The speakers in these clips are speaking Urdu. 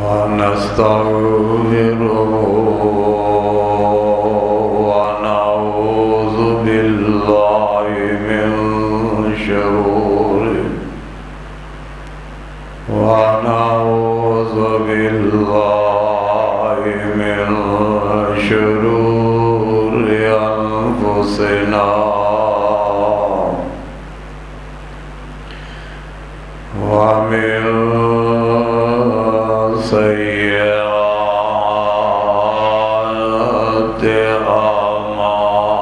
ونستغفره ونعوذ بالله من شروره ونعوذ بالله من شرور أنفسنا ومن سيئات أعمالنا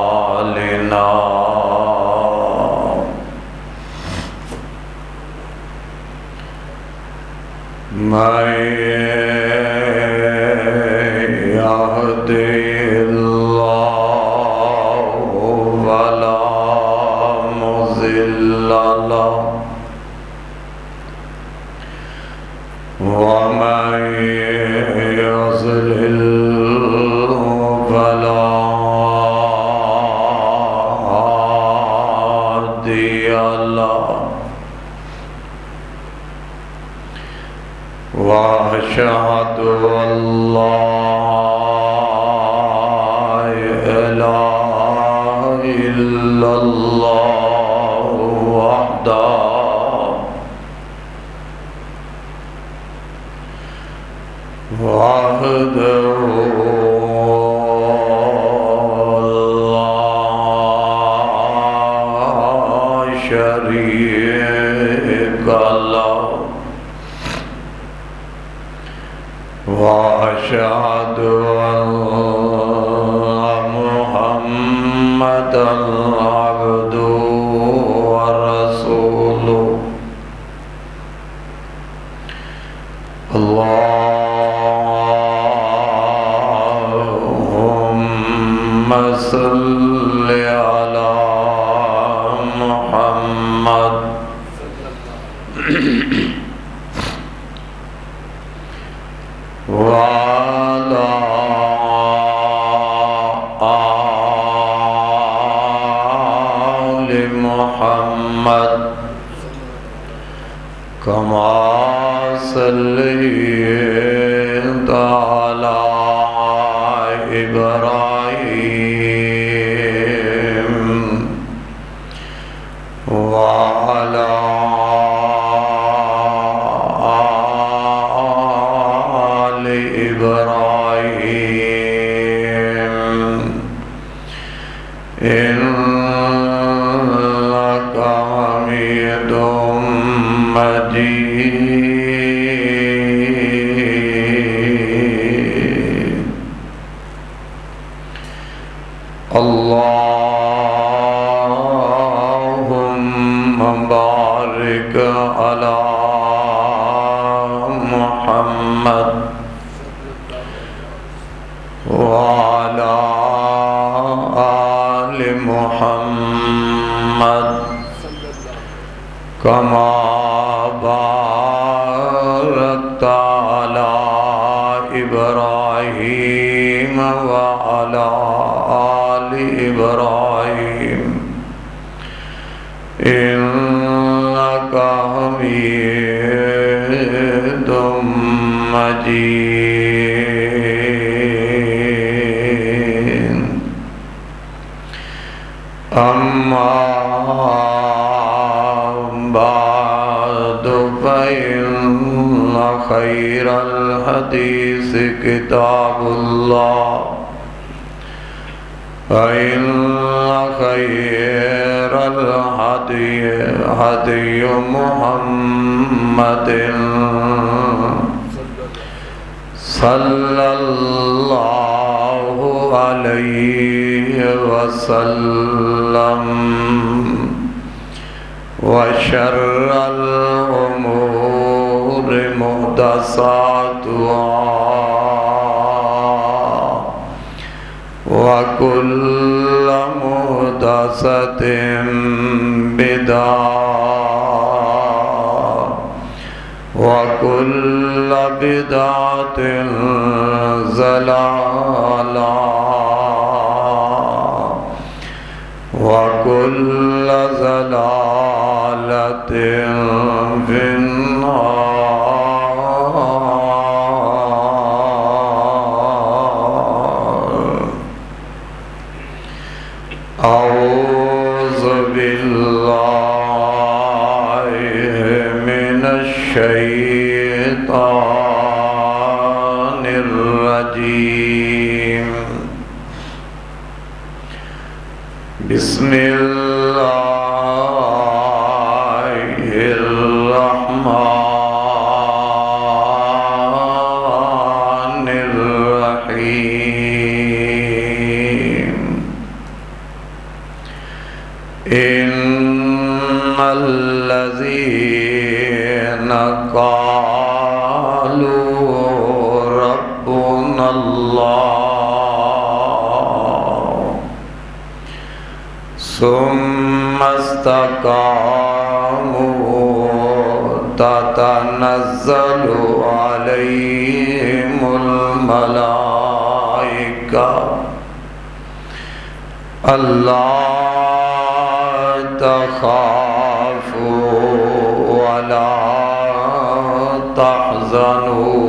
من يهده الله فلا مضل له ومن يضلل فلا هادي له وأشهد أن لا إله إلا الله وحده لا شريك له وأشهد أن محمدًا عبده ورسوله اللهم صل على محمد وعلى آل محمد كما صليت على إبراهيم وعلى آل إبراهيم إنك حميد مجيد. اللهم بارك على محمد وعلى آل محمد كما باركت على إبراهيم وعلى آل إبراهيم إنك حميد مجيد. أما بعد فإن خير الحديث كتاب الله فإن خير الهدي هدي محمد صلى الله عليه وسلم وشر الأمور محدثاتها وكل محدثة بدعة وكل بدعة ضلالة وكل ضلالة في النار. الشيطان الرجيم بسم الله الرحمن الرحيم إن الذين قالوا ربنا الله ثم استقاموا تتنزل عليهم الملائكة ألا تخافوا ولا تحزنوا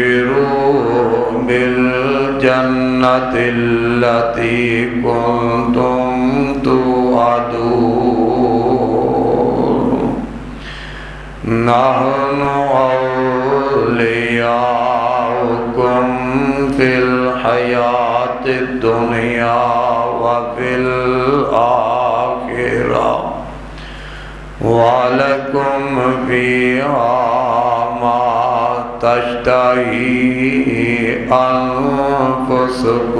وأبشروا بالجنة التي كنتم توعدون نحن أولياؤكم في الحياة الدنيا وفي الآخرة ولكم فيها ما تشتهي أنفسكم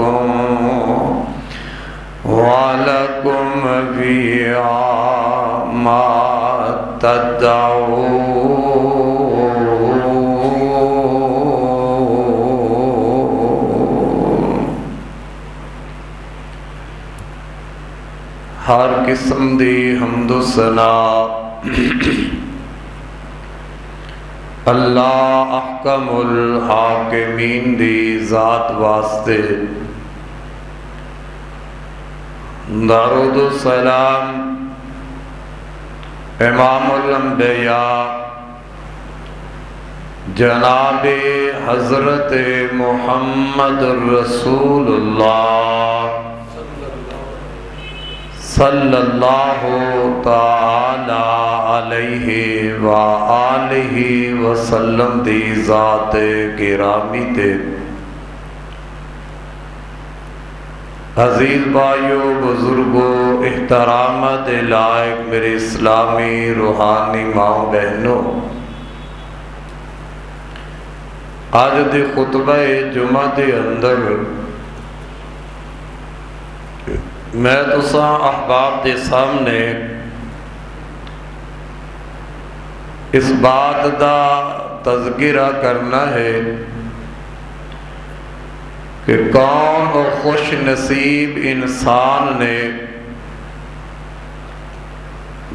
ولكم فيها ما تدعون ہر قسم دی حمد و ثنا اللہ احکم الحاکمین دی ذات واسطے درود و سلام امام الانبیاء جناب حضرت محمد رسول اللہ صلی اللہ تعالی علیہ وآلہ وسلم دی ذات گرامی تے عزیز بھائیو بزرگو احترامات لائق میرے اسلامی روحانی ماں بہنوں آج دے خطبہ جمعہ دے اندر میں تساں احباب دے سامنے اس بات دا تذکرہ کرنا ہے کہ کون و خوش نصیب انسان نے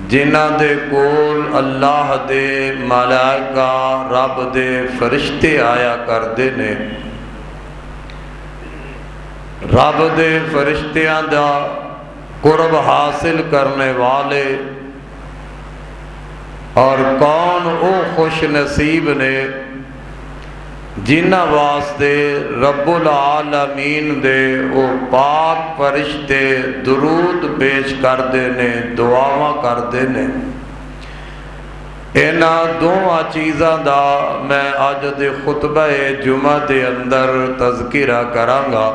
جنہ دے کول اللہ دے ملائکہ رب دے فرشتے آیا کردے نے رب دے فرشتیاں دا قرب حاصل کرنے والے اور کون او خوش نصیب نے جنہ واسطے رب العالمین دے او پاک فرشتے درود پیش کر دینے دعاواں کر دینے اینا دونوں چیزاں دا میں آج دے خطبہ جمعہ دے اندر تذکرہ کرانگا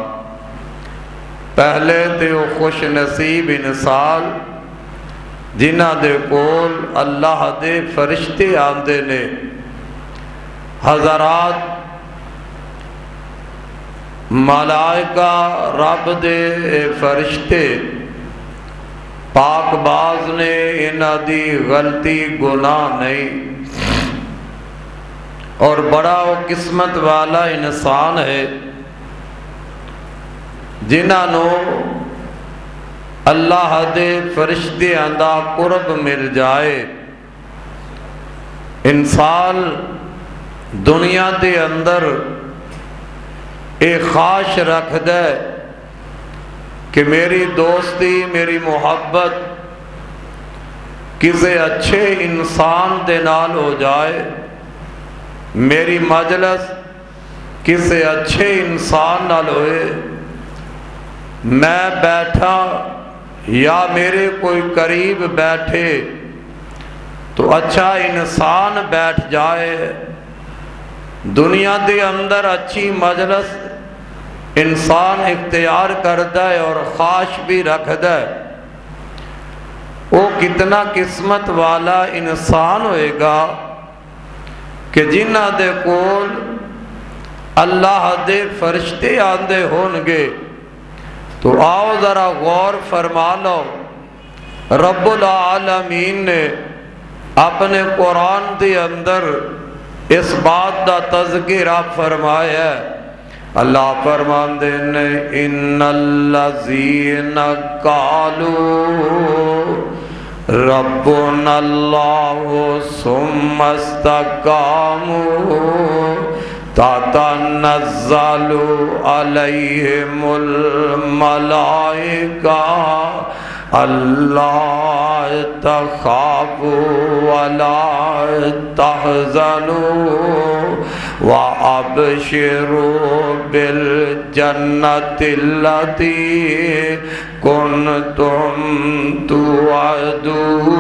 پہلے تے او خوش نصیب انسان جنہ دے کول اللہ دے فرشتے آندے نے حضرات ملائکہ رب دے فرشتے پاک باز نے انہ دی غلطی گناہ نہیں اور بڑا وہ قسمت والا انسان ہے جنہاں نو اللہ دے فرشتے آندہ قرب مل جائے انسان دنیا دے اندر ایک خواہش رکھ دے کہ میری دوستی میری محبت کسی اچھے انسان دے نال ہو جائے میری مجلس کسی اچھے انسان نال ہوئے، میں بیٹھا یا میرے کوئی قریب بیٹھے تو اچھا انسان بیٹھ جائے، دنیا دے اندر اچھی مجلس انسان اختیار کردہ ہے اور خواہش بھی رکھدہ ہے، وہ کتنا قسمت والا انسان ہوئے گا کہ جنہ دے کول اللہ دے فرشتے آندے ہونگے۔ تو آؤ ذرا غور فرما لو، رب العالمین نے اپنے قرآن دے اندر اس بات دا تذکرہ فرمایا ہے۔ اللہ فرماندے نے ان الذین قالوا ربنا اللہ ثم استقاموا تتنزل علیہم الملائکہ اللہ تخافوا ولا تحزنوا وابشروا بالجنة التي كنتم توعدون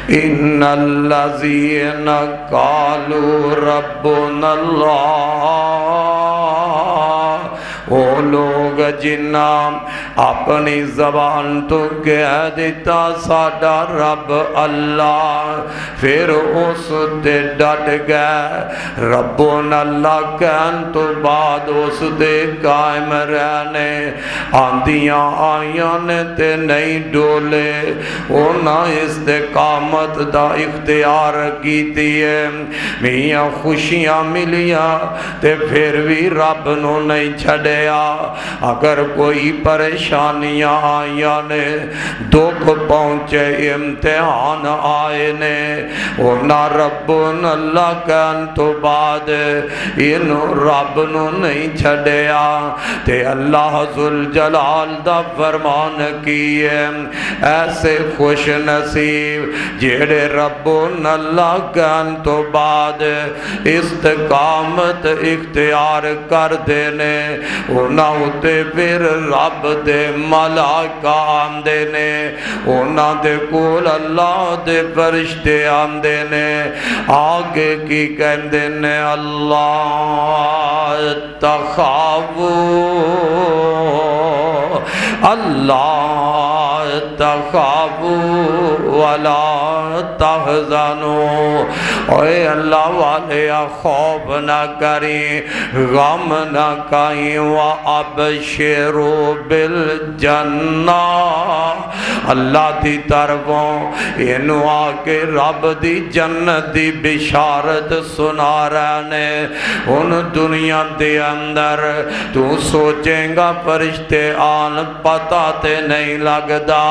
ان الذين قالوا ربنا اللہ، وہ لوگ جنہاں اپنی زبان تو کہہ دیتا ساڈا رب اللہ، پھر اس دے ڈٹ گئے، ربنا اللہ کہن تو بعد اس دے قائم رہنے، آندیاں آئیاں نے تے نہیں ڈولے، اونا استقامت دا اختیار کیتی ہے، میاں خوشیاں ملیاں تے پھر بھی رب نو نہیں چھڑیا، اگر کوئی پریشانیاں آئیاں نے، دکھ پہنچے امتحان آئے نے، اونا ربنا اللہ کہن تو بعد انو رب نو نہیں چھڑیا، تے اللہ ذوالجلال دا فرمان کیے، ایسے خوش نصیب جیڑے ربنا اللہ کہن تو بعد استقامت اختیار کر دینے، اونا ہوتے پھر رب دے ملائکہ آمدے نے، اونا دے کول اللہ دے فرشتے آمدے نے، آگے کی کہندے نے اللہ تخافوا، اللہ تخافوا ولا تحزنوا، اے اللہ والے خوف نہ کریں، غم نہ کہیں، وَأَبْشِرُوا بِالْجَنَّةِ، اللہ دی طرفوں انہوں آکے رب دی جنت دی بشارت سنا رہنے، ان دنیا دے اندر تو سوچیں گا فرشتے آن پتہ تے نہیں لگدا،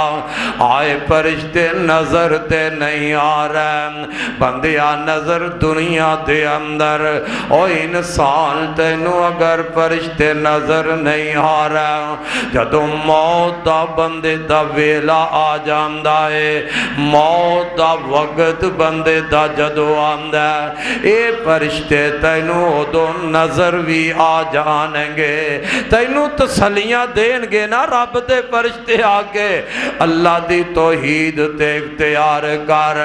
آئے فرشتے نظر تے نہیں آ رہے، بندیا نظر دنیا دے اندر، او انسان تینوں اگر فرشتے نظر نہیں آ رہے، جدو موت دا بندے دا ویلا آ جاندہ ہے، موت دا وقت بندے دا جدو آندہ ہے، اے فرشتے تینوں دو نظر بھی آ جانیں گے، تینوں تسلیاں دیں گے نا رب دے فرشتے آگے، اللہ دی توحید تے اختیار کر،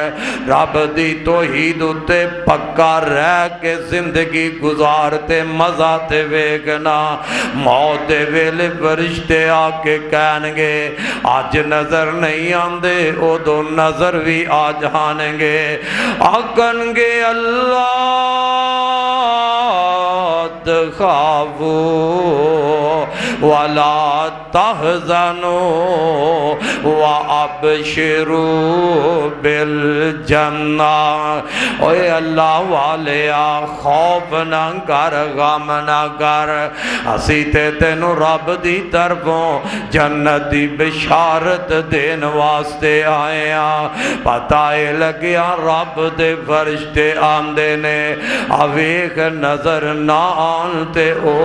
رب دی توحید تے پکا رہ کے زندگی گزارتے مزہ تے ویگنا، موت دے ویلے فرشتے آکے کہنگے آج نظر نہیں آندے، او دو نظر بھی آ جانیں گے، آکنگے اللہ تخافوا ولا تحزنوا وابشروا بالجنہ، اے اللہ والے خوف نہ کر غم نہ کر، اسی تے تینوں رب دی طرفوں جنت دی بشارت دین واسطے آئے ہاں، پتہ لگیا رب دے فرشتے آمدے نے، اویک نظر نہ آن تے او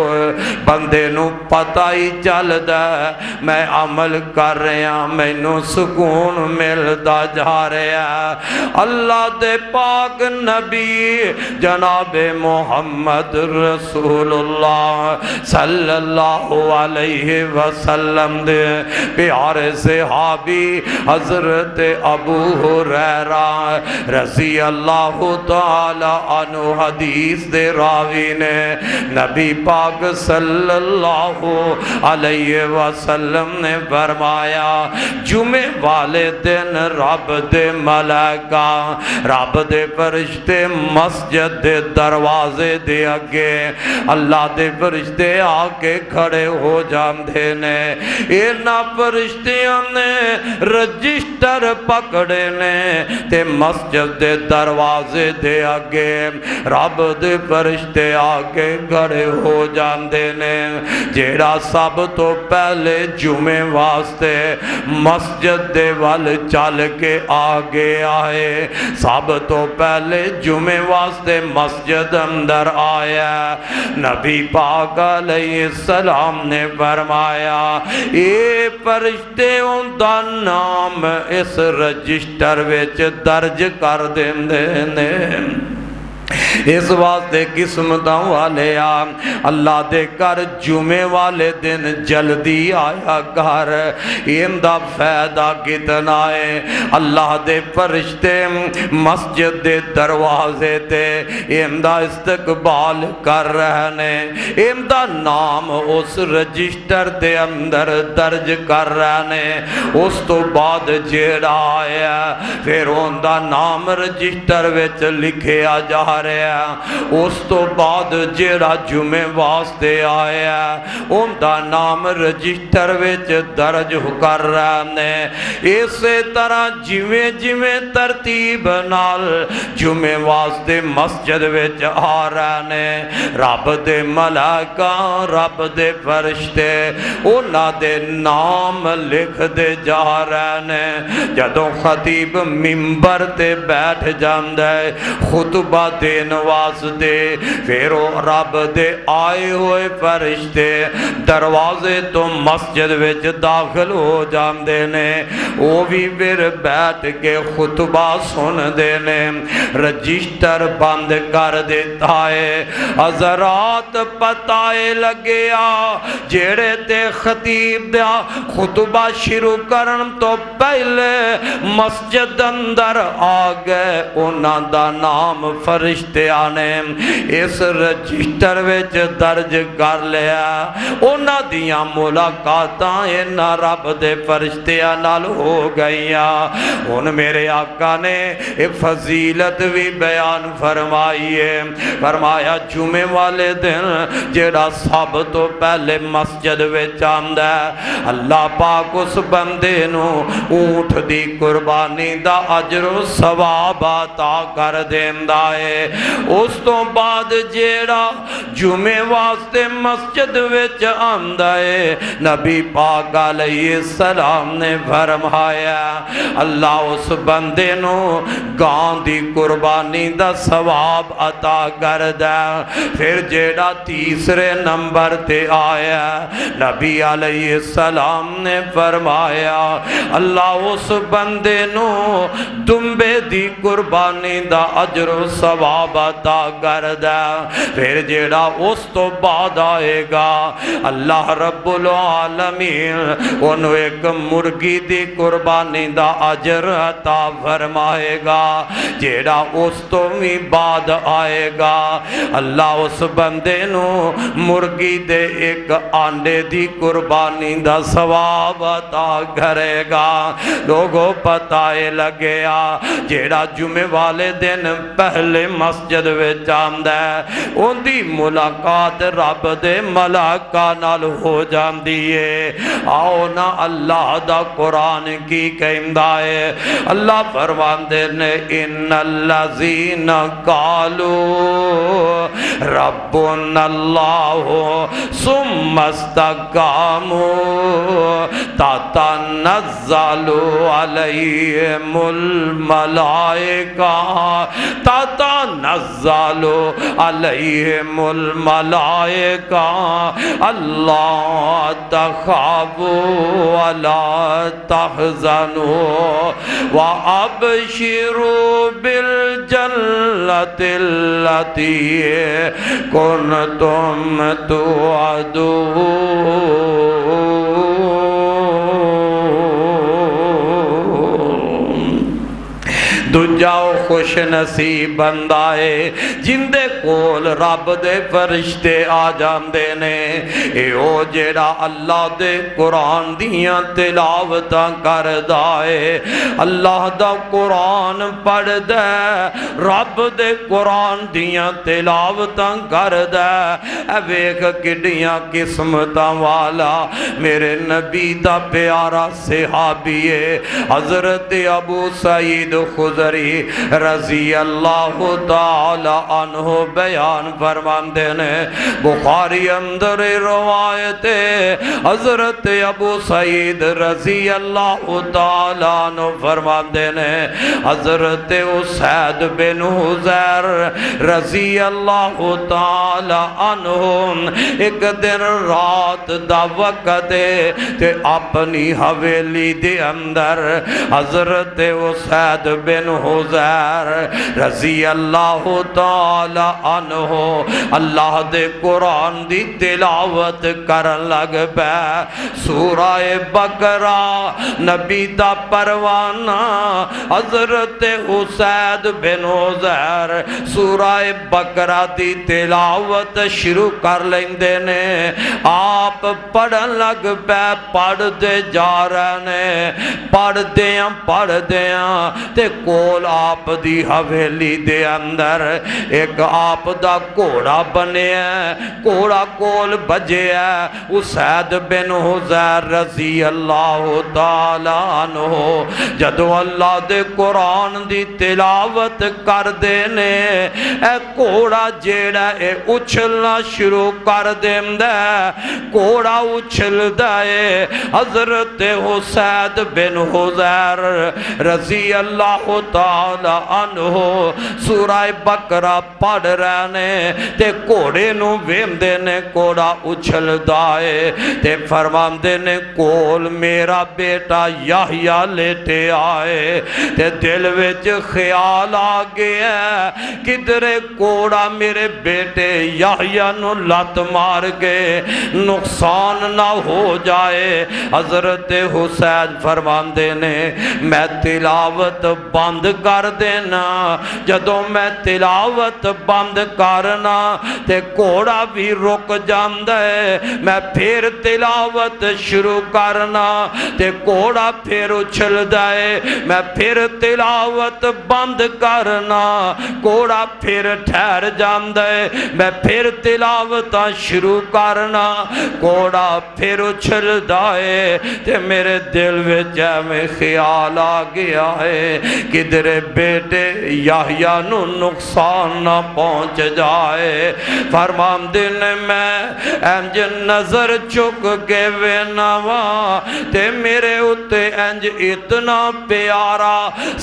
بندے نو پتہ ہی چلدا میں عمل کر رہا مینوں سکون ملدا جا رہا اللہ دے پاک نبی جناب محمد رسول اللہ صلی اللہ علیہ وسلم دے پیارے صحابی حضرت ابو ہریرہ رضی اللہ تعالی عنہ حدیث دے راوی نے نبی پاک صلی اللہ علیہ وسلم نے فرمایا جمعے والے دن رب دے ملائکہ رب دے فرشتے مسجد دے دروازے دے اگے اللہ دے فرشتے آکے کھڑے ہو جاندے نے اینا فرشتیاں نے رجسٹر پکڑے نے تے مسجد دے دروازے دے اگے رب دے فرشتے آکے کھڑے ہو جاندے نے جیڑا سب تو پہلے جمعے واسطے مسجد دے وال چل کے آگے آئے سب تو پہلے جمعے واسطے مسجد اندر آیا نبی پاک علیہ السلام نے فرمایا اے فرشتے ان دا نام اس رجسٹر وچ درج کر دیندے نے اس واسطے قسمتاں والے اللہ دے کر جمعے والے دن جلدی آیا کر اندہ فائدہ کتنا ہے اللہ دے فرشتے مسجد دے دروازے تے اندہ استقبال کر رہنے اندہ نام اس رجسٹر دے اندر درج کر رہنے اس تو بعد جیڑا آیا پھر اندہ نام رجسٹر وچ لکھے آ جا رہے اس تو بعد جیڑا جمعے واسطے آیا ان دا نام رجسٹر وچ درج کر رہنے اسی طرح جویں ترتیب نال جمعے واسطے مسجد وچ آ رہنے رب دے ملائکہ رب دے فرشتے انہاں دے نام لکھ دے جا رہنے جدوں خطیب منبر تے بیٹھ جاندے خطبہ دین واسطے پھر رب دے آئے ہوئے فرشتے دروازے تو مسجد وچ داخل ہو جاندے نے وہ بھی پھر بیٹھ کے خطبہ سن دے نے رجسٹر بند کر دیتا ہے حضرات پتائے لگیا جیڑے تے خطیب دیا خطبہ شروع کرن تو پہلے مسجد اندر آگئے انہاں دا نام فرشتے آنے اس رجسٹر وچ درج کر لیا انہاں دیاں ملاقاتاں انہاں رب دے فرشتیاں نال ہو گئیاں ان میرے آقا نے فضیلت بھی بیان فرمائیے فرمایا جمعے والے دن جیڑا سب تو پہلے مسجد وچ آندا ہے اللہ پاک اس بندے نو اونٹ دی قربانی دا اجر و ثواب عطا کر دیندا ہے اس تو بعد جیڑا جمعے واسطے مسجد وچ آندا ہے نبی پاک علیہ السلام نے فرمایا اللہ اس بندے نو گاں دی قربانی دا ثواب عطا کردا پھر جیڑا تیسرے نمبر تے آیا نبی علیہ السلام نے فرمایا اللہ اس بندے نو دمبے دی قربانی دا اجر و ثواب عطا کردا پھر جیڑا اس تو بعد آئے گا اللہ رب العالمین انہوں ایک مرگی دی قربانی دا اجر عطا فرمائے گا جیڑا اس تو بھی بعد آئے گا اللہ اس بندے نو مرگی دے ایک آنڈے دی قربانی دا ثواب عطا کرے گا لوگوں پتائے لگیا جیڑا جمعے والے دن پہلے مسجد وچ آندا ہے ان دی ملاقات رب دے ملائکہ نال ہو جاندی ہے آؤ نا اللہ دا قرآن کی کہندا ہے اللہ فرماندے نے ان الذین قالوا ربنا اللہ ثم استقاموا تتنزل علیہم الملائکہ تتنزل تتنزل علیہم الملائکہ اللہ تخافوا ولا تحزنوا وابشروا بالجنة التي کنتم توعدون۔ دوجاؤ خوش نصیب بندہ ہے جن دے کول رب دے فرشتے آ جاندے نے، اے او جیڑا اللہ دے قرآن دیاں تلاوتاں کردا ہے، اللہ دا قرآن پڑھ دے، رب دے قرآن دیاں تلاوتاں کردا ہے۔ اے ویکھ کڈیاں قسمتاں والا میرے نبی دا پیارا صحابی ہے حضرت ابو سعید خدری رضی اللہ تعالی عنہ بیان فرماندے نے، بخاری اندر روایت حضرت ابو سعید رضی اللہ تعالی عنہ فرماندے نے، حضرت اسید بن حضیر رضی اللہ تعالی عنہ ایک دن رات دا وقت تے اپنی حویلی دے اندر حضرت اسید بن حضیر رضی اللہ تعالی عنہ اللہ دے قرآن دی تلاوت کرن لگ پہ، سورہ بقرہ نبی دا پروانہ حضرت اسید بن حضیر سورہ بقرہ دی تلاوت شروع کر لیندے نے، آپ پڑھن لگ پہ، پڑھ دے جا رہے نے، پڑھ دیاں تے کول آپ دی حویلی دے اندر ایک آپ دا گھوڑا بنے ہے، گھوڑا کول بجے ہے، اسید بن حضیر رضی اللہ تعالی عنہ جدو اللہ دے قرآن دی تلاوت کر دینے، اے گھوڑا جیڑا اے اچھلنا شروع کر دیندہ ہے، گھوڑا اچھل دائے، حضرت اسید بن حضیر رضی اللہ تعالی عنہ سورہ بقرہ پڑھ رہنے تے گھوڑے نو ویندے نے، گھوڑا اچھل دائے تے فرماندے نے کول میرا بیٹا یحییٰ لیٹے آئے تے دل وچ خیال آ گیا کدھرے گھوڑا میرے بیٹے یحییٰ نو لت مار کے نقصان نہ ہو جائے۔ حضرت حسین فرماندے نے میں تلاوت بند کر دینا، جدوں میں تلاوت بند کرنا تے گھوڑا بھی رک جاندے، میں پھر تلاوت شروع کرنا تے گھوڑا پھر اچھل دائے، میں پھر تلاوت بند کرنا گھوڑا پھر ٹھہر جاندے، میں پھر تلاوت شروع کرنا گھوڑا پھر اچھل دائے تے میرے دل وچ میں خیال آ گیا ہے کدھرے بیٹے یحییٰ نو نقصان نہ پہنچ جائے۔ فرماندے نے میں انج نظر چک کے ویناواں تے میرے اتے انج اتنا پیارا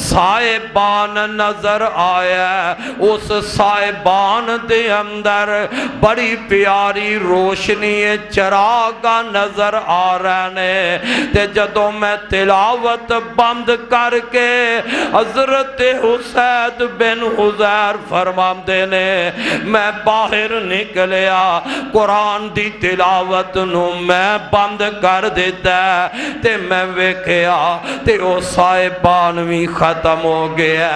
سائبان نظر آیا، اس سائبان دے اندر بڑی پیاری روشنی چراغا نظر آ رہنے تے جدوں میں تلاوت بند کر کے حضرت اسید بن حضیر فرماندے نے میں باہر نکلیا، قرآن دی تلاوت نو میں بند کر دیتا تے میں ویکھیا تے او صاحبان بھی ختم ہو گیا،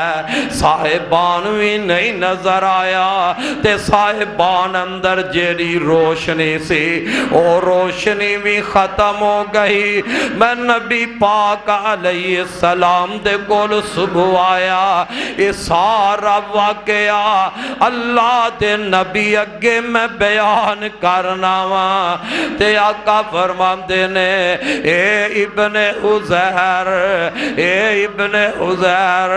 صاحبان بھی نہیں نظر آیا تے صاحبان اندر جیڑی روشنی سی او روشنی بھی ختم ہو گئی۔ میں نبی پاک علیہ السلام دے کول صبح آیا، یہ سارا واقعہ اللہ دے نبی اگے میں بیان کرنا وا تے آقا فرماندے نے اے ابن حضیر، اے ابن حضیر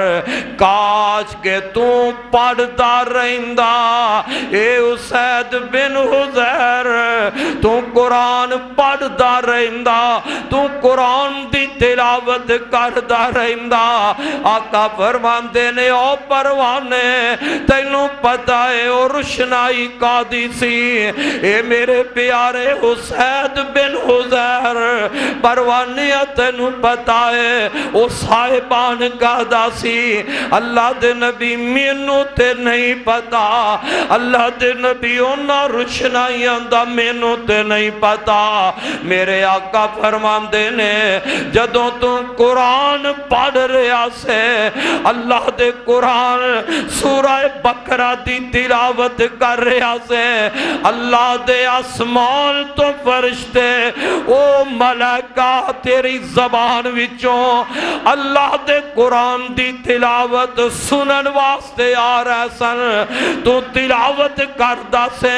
کاش کہ تو پڑھتا رہندا، اے اسید بن حضیر تو قرآن پڑھتا رہندا، تو قرآن دی تلاوت کردا رہندا۔ آقا فرماندے نے او پروانے تینوں پتہ ہے او روشنائی قادی سی اے میرے پیارے حسین بن حزیر پروانیاں تینوں پتہ ہے او صاحبان گادا سی اللہ دے نبی مینوں تے نہیں پتا اللہ دے نبی اونا روشنائیاں دا مینوں تے نہیں پتا میرے آقا فرماندے نے جدوں تو قرآن پڑھ رہا سے اللہ دے قرآن سورہ بقرہ دی تلاوت کر رہا سے اللہ دے آسمان تو فرشتے او ملائکہ تیری زبان وچوں اللہ دے قرآن دی تلاوت سنن واسطے آ رہا سن تو تلاوت کردہ سے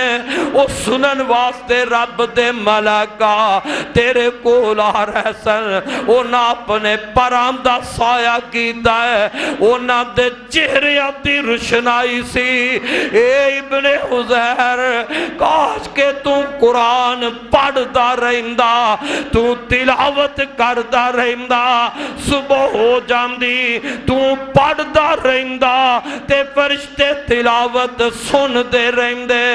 او سنن واسطے رب دے ملائکہ تیرے کول آ رہا سن او نا اپنے پرامدہ سایہ کیتا ہے او نا دے چہرے دی روشنائی سی اے ابن حزیر کاش کہ تو قرآن پڑھدا رہندا تو تلاوت کردہ رہندا صبح ہو جاندی تو پڑھدا رہندا تے فرشتے تلاوت سن دے رہندے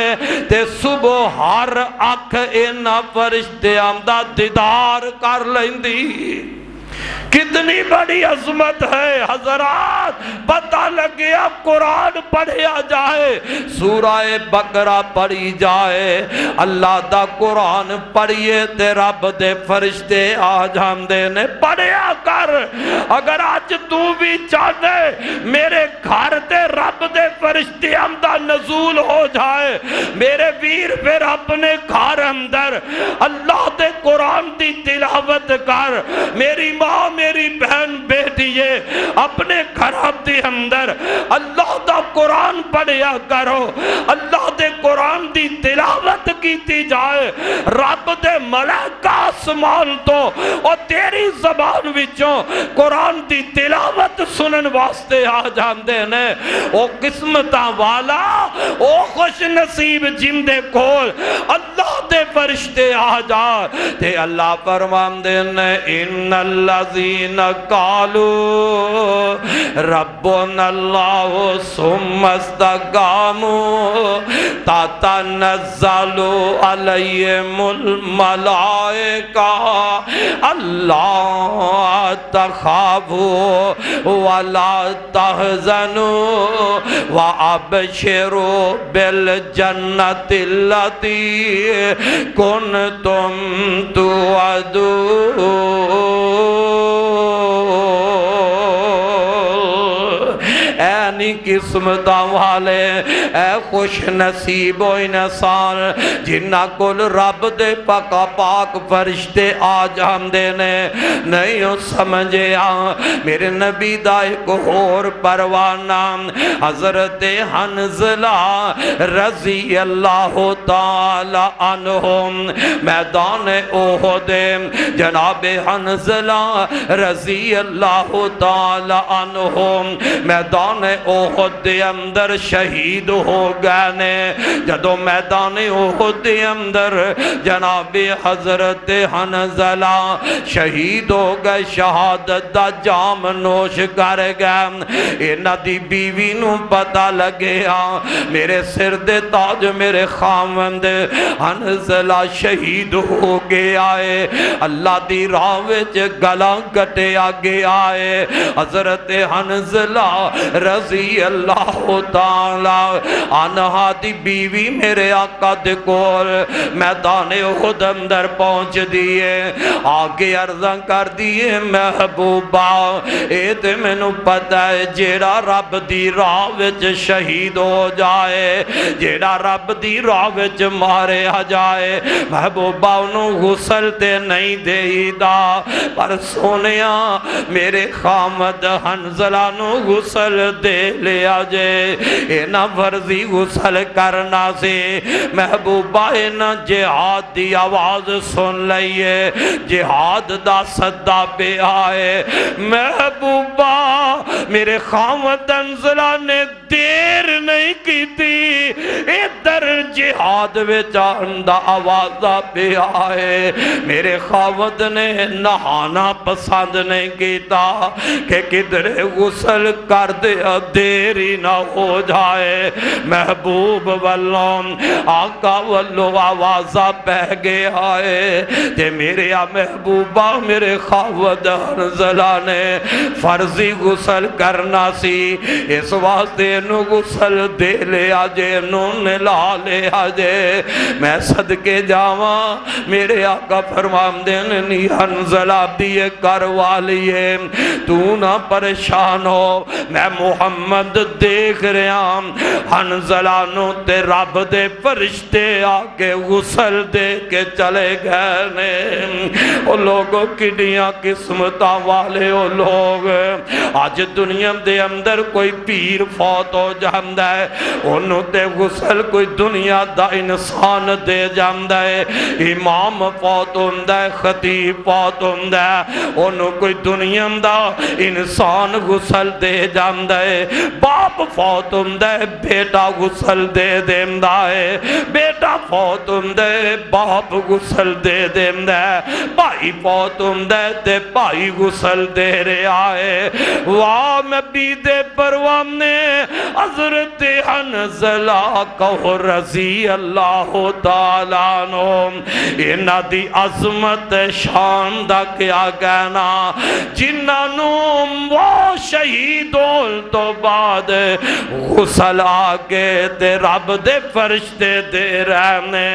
تے صبح ہر اکھ اینا فرشتے آمدہ دیدار کر لیندی کتنی بڑی عظمت ہے حضرات پتہ لگے اب قرآن پڑھیا جائے سورہ بقرہ پڑھی جائے اللہ دا قرآن پڑھئے تے رب دے فرشتے آج ہم دینے پڑھیا کر اگر آج تو بھی چاہتے میرے گھر دے رب دے فرشتے ہمدہ نزول ہو جائے میرے ویر پھر اپنے گھر اندر اللہ دے قرآن دی تلاوت کر میری ماں میری بہن بیٹیے اپنے گھراب دی اندر اللہ دا قرآن پڑھیا کرو اللہ دے قرآن دی تلاوت کیتی جائے رب دے ملائکہ آسمان تو اور تیری زبان وچوں قرآن دی تلاوت سنن واسطے آ جاندے نے او قسمتاں والا او خوش نصیب جن دے کول اللہ دے فرشتے آ جا تے اللہ فرماندے نے ان الذین قالوا ربنا اللہ ثم استقاموا تتنزل علیہم الملائکہ اللہ تخافوا ولا تحزنوا وابشروا بالجنۃ التي کنتم توعدون اینی قسمتاں والے اے خوش نصیب و انسان جنہ کل رب دے پاکا پاک فرشتے آج ہم دینے نہیں ہو سمجھے میرے نبی دا ایک اور پروانہ حضرت حنزلہ رضی اللہ تعالی عنہم میدان احد جناب حنزلہ رضی اللہ تعالی عنہم میدان احد دے اندر شہید ہو گئے جدو میدان احد دے اندر جناب حضرت حنزلہ شہید ہو گئے شہادت دا جام نوش کر گئے اینا دی بیوی نو پتہ لگیا میرے سر دے تاج میرے خامند حنزلہ شہید ہو گیا ہے اللہ دی راہ وچ گلا کٹیا گیا ہے حضرت حنزلہ رضی اللہ تعالی عنہ دی بیوی میرے آقا دے کول میدان احد اندر پہنچ دیئے آگے عرضاں کر دیئے محبوبہ اے تے میں نو پتہ ہے جیڑا رب دی راہ وچ شہید ہو جائے جیڑا رب دی راہ وچ مارے جائے محبوبہ انہوں غسل تے نہیں دے دا پر سونیا میرے خامد حنزلہ نو غسل دے لیا جے اینا ورزی غسل کرنا سے محبوبہ اینا جہاد دی آواز سن لئیے جہاد دا صدا پہ آئے محبوبہ میرے خامد حنزلہ نے دیر نہیں کی تھی ادھر جہاد وچ آندا آوازہ پہ آئے میرے خاوند نے نہانا پسند نہیں کیتا کہ کدھر غسل کر دیا دیری نہ ہو جائے محبوب والوں آقا والوں آوازہ پہ گئے آئے کہ میرے محبوبہ میرے خاوند حنظلہ نے فرضی غسل کرنا سی اس واسطے نو غسل دے لے آجے نو نلا لے آجے میں صدقے جاواں میرے آقا فرمان دینی حنظلہ دیئے کروا لیے تو نہ پریشان ہو میں محمد دیکھ رہا ہوں حنظلہ نو تے رب دے فرشتے آکے غسل دے کے چلے گئے نے او لوگوں کڈیاں قسمتاں والے او لوگ آج دنیا دے اندر کوئی پیر فوت ہو جاندہ ہے انہوں تے غسل کوئی دنیا دا انسان دے جاندہ ہے امام فوت ہوندہ ہے خطیب فوت ہوندہ ہے انہوں کوئی دنیا دا انسان غسل دے جاندہ ہے باپ فوت ہوندہ ہے بیٹا غسل دے دیندہ ہے بیٹا فوت ہوندہ ہے باپ غسل دے دیندہ ہے بھائی فوت ہوندہ ہے تے بھائی غسل دے رہے آئے واہ نبی دے پروام نے حضرت حنظلہ کہو رضی اللہ تعالیٰ عنہ انہا دی عظمت شان دا کیا کہنا جنہاں نوم وہ شہیدوں تو بعد غسل آگے تے رب دے فرشتے دے رہنے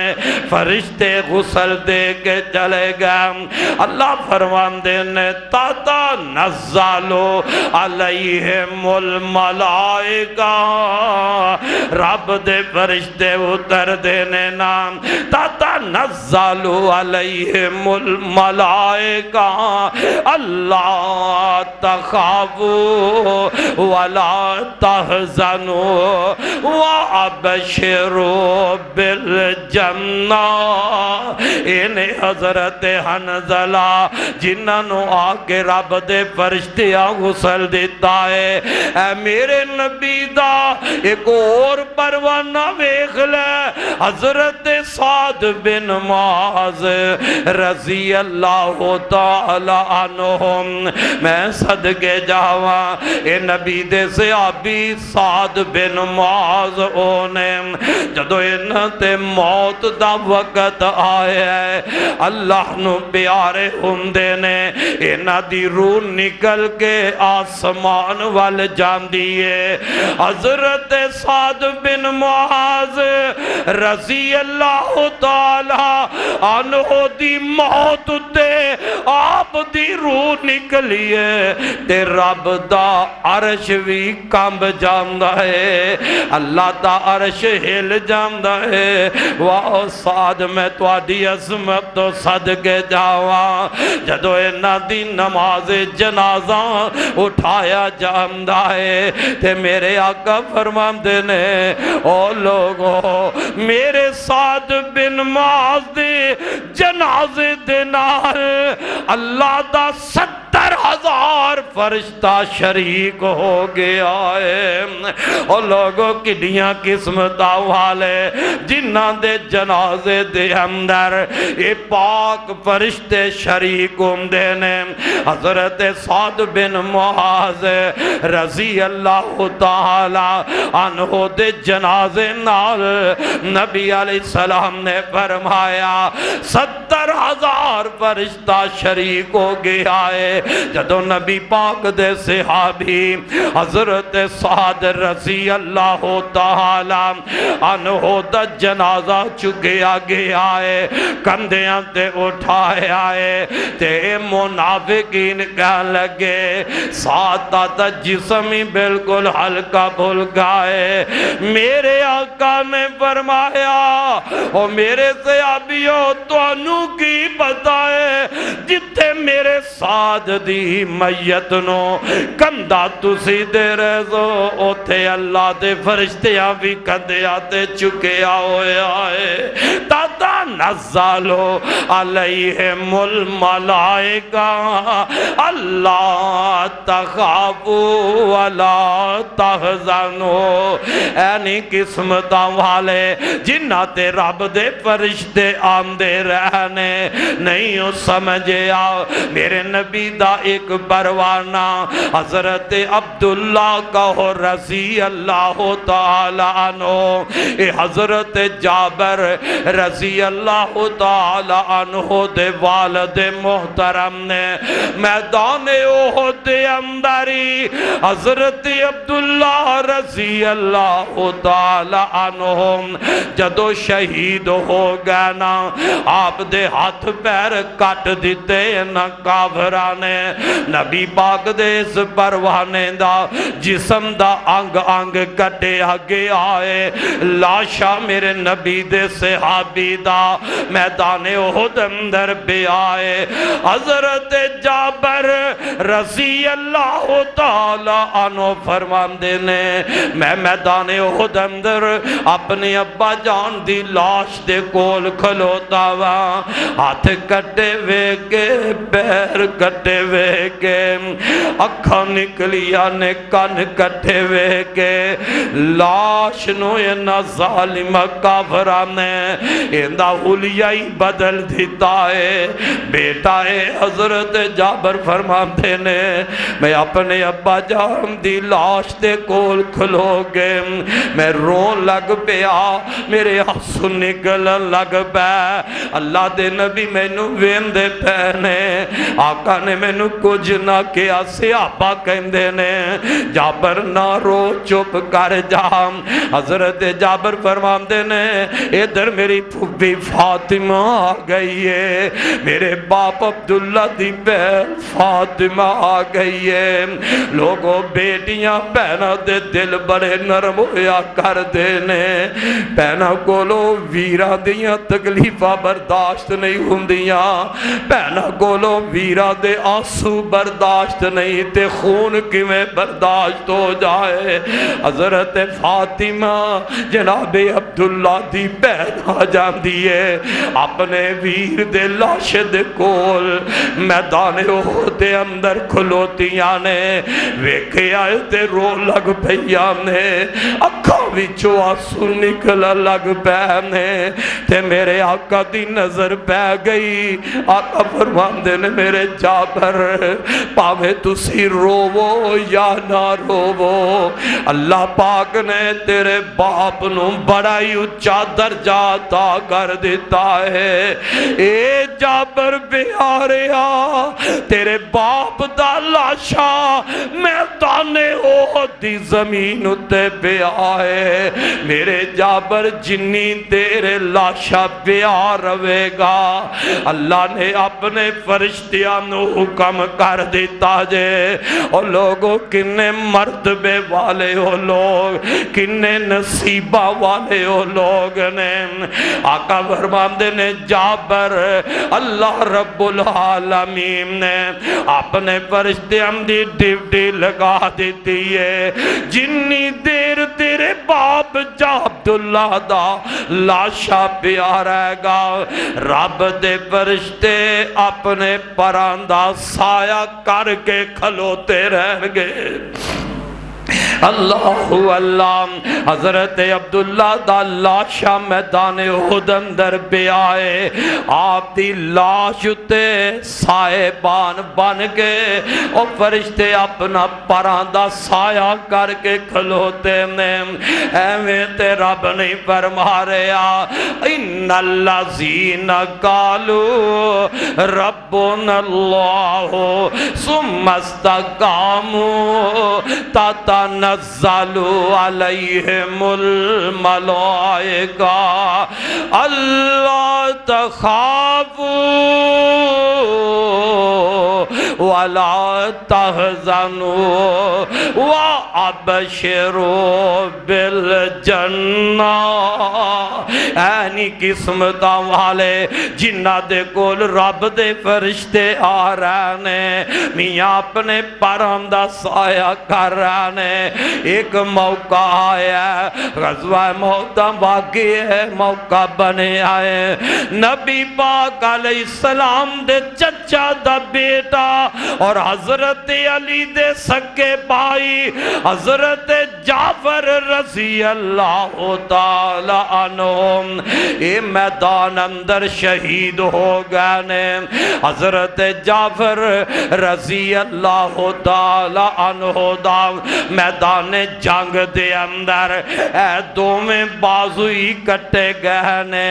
فرشتے غسل دے کے چلے گئے اللہ فرمان دینے تاتا نزالو علیہم الملائکہ رب دے فرشتے اتر دینے نام تاتا نزالو علیہم الملائکہ اللہ تخافو ولا تحزنو وابشرو بالجنہ انہیں حضرت حنظلہ جنہوں آکے رب دے فرشتیاں غسل دیتا ہے اے میرے نبی دا ایک اور پروانہ ویکھ لے حضرت سعد بن معاذ رضی اللہ تعالی عنہم میں صدقے جاواں اے نبی دے صحابی سعد بن معاذ اونے جدو انہاں تے موت دا وقت آئے ہے اللہ نو پیارے ہوندے نے انہاں دی روح نکل کے آسمان وال جان دیئے حضرت سعد بن معاذ رضی اللہ تعالی عنہ دی موت تے آپ دی روح نکلیے تے رب دا عرش بھی کامب جاندہ ہے اللہ دا عرش ہل جاندہ ہے واہ سعد میں توڑی عظمت تو صدقے جاواں جدو انہاں دی نماز جنازہ اٹھایا جاندہ ہے تے میرے آقا فرمان دینے او لوگو میرے سعد بن معاذ دے جنازے دے نال اللہ دا 70,000 فرشتہ شریک ہو گیا ہے اور لوگوں کڈیاں قسمتاں والے جنہاں دے جنازے دے اندر اے پاک فرشتے شریک ہوندے نے حضرت سعد بن معاذ رضی اللہ تعالی عنہ دے جنازے نال نبی علیہ السلام نے فرمایا 70,000 فرشتہ شریک ہو گیا ہے جدو نبی پاک دے صحابی حضرت سعد رضی اللہ تعالی عنہ دا جنازہ چکیا گیا ہے کندیاں تے اٹھائے آئے تے منافقین کہنے لگے سعد دا جسم ہی بالکل ہلکا بھلکا ہے میرے آقا نے فرمایا او میرے صحابیوں تو انو کی بتائے جتنے تے میرے ساتھ دی میت نو کندھا تسی دے رہو اوتھے اللہ دے فرشتیاں بھی کندھیاں تے چکیا ہوئے آئے تتنزلو علیہم الملائکہ اللہ تخافوا ولا تحزنوا اینی قسمتاں والے جنہ تے رب دے فرشتے آندے رہنے نہیں ہو سمجھے آؤ میرے نبی دا ایک پروانہ حضرت عبداللہ کا ہو رضی اللہ تعالی عنہ اے حضرت جابر رضی اللہ تعالی عنہ دے والد محترم نے میدان احد اندری حضرت عبداللہ رضی اللہ تعالی عنہ جدو شہید ہو گئے نا آپ دے ہاتھ پیر کٹ دیتے نا کافرانے نبی پاک دے اس پروانے دا جسم دا انگ انگ کٹے آگے آئے لاشا میرے نبی دے صحابی دا میدان احد اندر بے آئے حضرت جابر رضی اللہ تعالی عنہ فرماندے نے میں میدان احد اندر اپنے ابا جان دی لاش دے کول کھلوتا وا ہاتھ کٹے وے کے پیر کٹے وے کے اکھاں نکلیا نے کن کٹے وے کے لاش نو اینا ظالم کافرانے ایندہ حلیائی بدل دیتا ہے بیٹا ہے حضرت جابر فرماتے نے میں اپنے ابا جان دی لاش دے کول کھلو گے میں رون لگ پیا میرے آنسو نکل لگ پہ اللہ دے نبی میں نو وین دے پہنے آقا نے میں نو کچھ نہ کیا صحابہ کہندے نے جابر نہ رو چپ کر جام حضرت جابر فرماندے نے ادھر میری پھوپھی فاطمہ آ گئی ہے میرے باپ عبداللہ دی بہن فاطمہ آ گئی ہے لوگوں بیٹیاں پہنا دے دل بڑے نرم ہویا کر دینے پہنا کولو ویرہ دیاں تکلیفہ برداشت نہیں ہوندیاں پہنا کولو ویرہ دے آنسو برداشت نہیں تے خون کیویں برداشت ہو جائے حضرت فاطمہ جناب عبداللہ دی بہن آ جان دیئے اپنے ویر دے لاش دے کول میدان احد دے اندر کھلوتیاں نے ویکھے آئے تے رو لگ پہیاں نے اکھاں وچوں آنسو نکل لگ پہنے تے میرے آقا دی نظر پہ گئی آقا فرماندے نے میرے جابر پاوے تسی روو یا نہ روو اللہ پاک نے تیرے باپ نو بڑا ہی اچھا درجہ عطا کر دیتا ہے اے جابر بیاریا تیرے باپ دا لاشا میدان احد دی زمین تے بیائے میرے جابر جنی تیرے لاشا بیار روے گا اللہ نے اپنے فرشتیاں نو حکم کر دیتا جے اور لوگوں کنے مرتبے والے ہو لوگ کنے نصیبہ والے ہو لوگ نے آقا فرماندے نے جابر اللہ رب العالمین نے اپنے فرشتے ہم دی ڈیوٹی لگا دیتی ہے جنی دیر تیرے باپ جا عبداللہ دا لاشا پیا رہے گا رب دے فرشتے اپنے پراندہ سایہ کر کے کھلوتے رہ گئے اللہ اللہ حضرت عبداللہ دا لاشا میدان احد اندر بے آئے آپ دی لاش تے سائے بان بن گئے اور فرشتے اپنا پراندہ سایہ کر کے کھلوتے نے ایویں تے رب نہیں فرما رہا ان الذین قالوا ربنا اللہ ثم استقاموا تتنزلوا علیہم الملائکہ اللہ تخافوا ولا تحزنوا وابشروا بالجنہ۔ اینی قسمتاں والے جنہ دے کول رب دے فرشتے آ رہے نے، میاں اپنے پرم دا سایہ کر رہے نے۔ ایک موقع آیا ہے، غزوہ موتا واقعی ہے، موقع بنے آئے نبی پاک علیہ السلام دے چچا دا بیٹا اور حضرت علی دے سکے بھائی حضرت جعفر رضی اللہ تعالی عنہم اے میدان اندر شہید ہو گئے نے۔ حضرت جعفر رضی اللہ تعالی عنہ دا میدان جنگ دے اندر اے دو میں بازو ہی کٹے گئے نے۔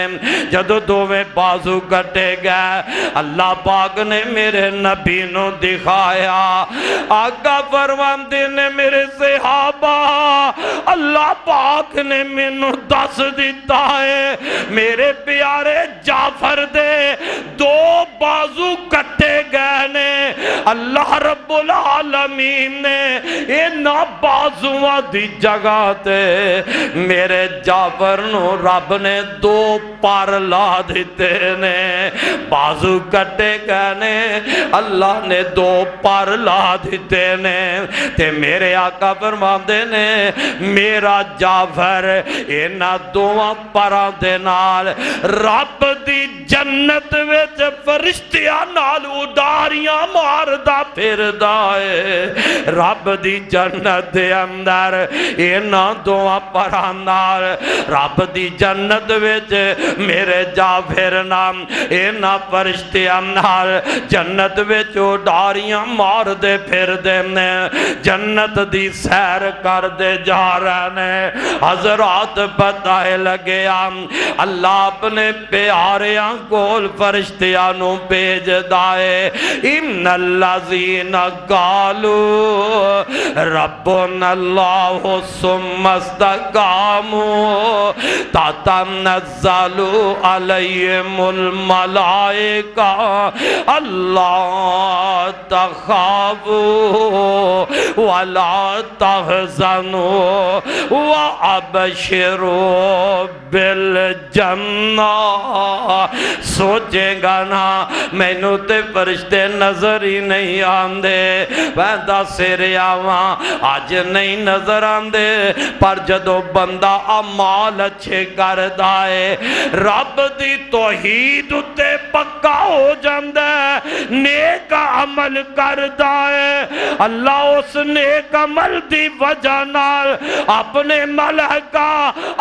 جدو دو میں بازو کٹے گئے اللہ پاک نے میرے نبی نو دکھایا۔ آقا فرماندے نے میرے صحابہ اللہ پاک نے مینوں دس دیتا ہے میرے پیارے جعفر دے دو بازو کٹے گئے نے۔ اللہ رب العالمین نے اینا بازوਆਂ دی جگہ تے میرے جعفر نو رب نے دو پر لا دیتے نے۔ بازو کٹے گئے نے اللہ نے دو پر لا دیتے نے تے میرے آقا فرماندے نے میرا جعفر اینا دوواں پراں دے نال رب دی جنت وچ فرشتیاں نال اڈاریاں ماردا پھردا ہے۔ رب دی جنت دے اندر اینا دوواں پراں نال رب دی جنت وچ میرے جعفر نام اینا فرشتیاں نال جنت وچ اڈاریاں مار دے پھر دے نے۔ جنت دی سیر کر دے جا رہے نے۔ حضرات پتہ لگے اللہ اپنے پیاریاں کول فرشتیاں نو بھیج دائے۔ ان الذین قالوا ربنا اللہ ثم استقاموا تتنزل علیہم الملائکہ اللہ تخافوا ولا تحزنوا وابشروا بالجنہ۔ سوچے گا نا مینوں تے فرشتے نظر ہی نہیں آندے، ویندہ سیرے آواں آج نہیں نظر آندے، پر جدو بندہ عمال اچھے کر دائے رب دی توحید تے پکا ہو جاندے، نیک عمل کر دائے اللہ اس نیک عمل دی وجہ نال اپنے ملائکہ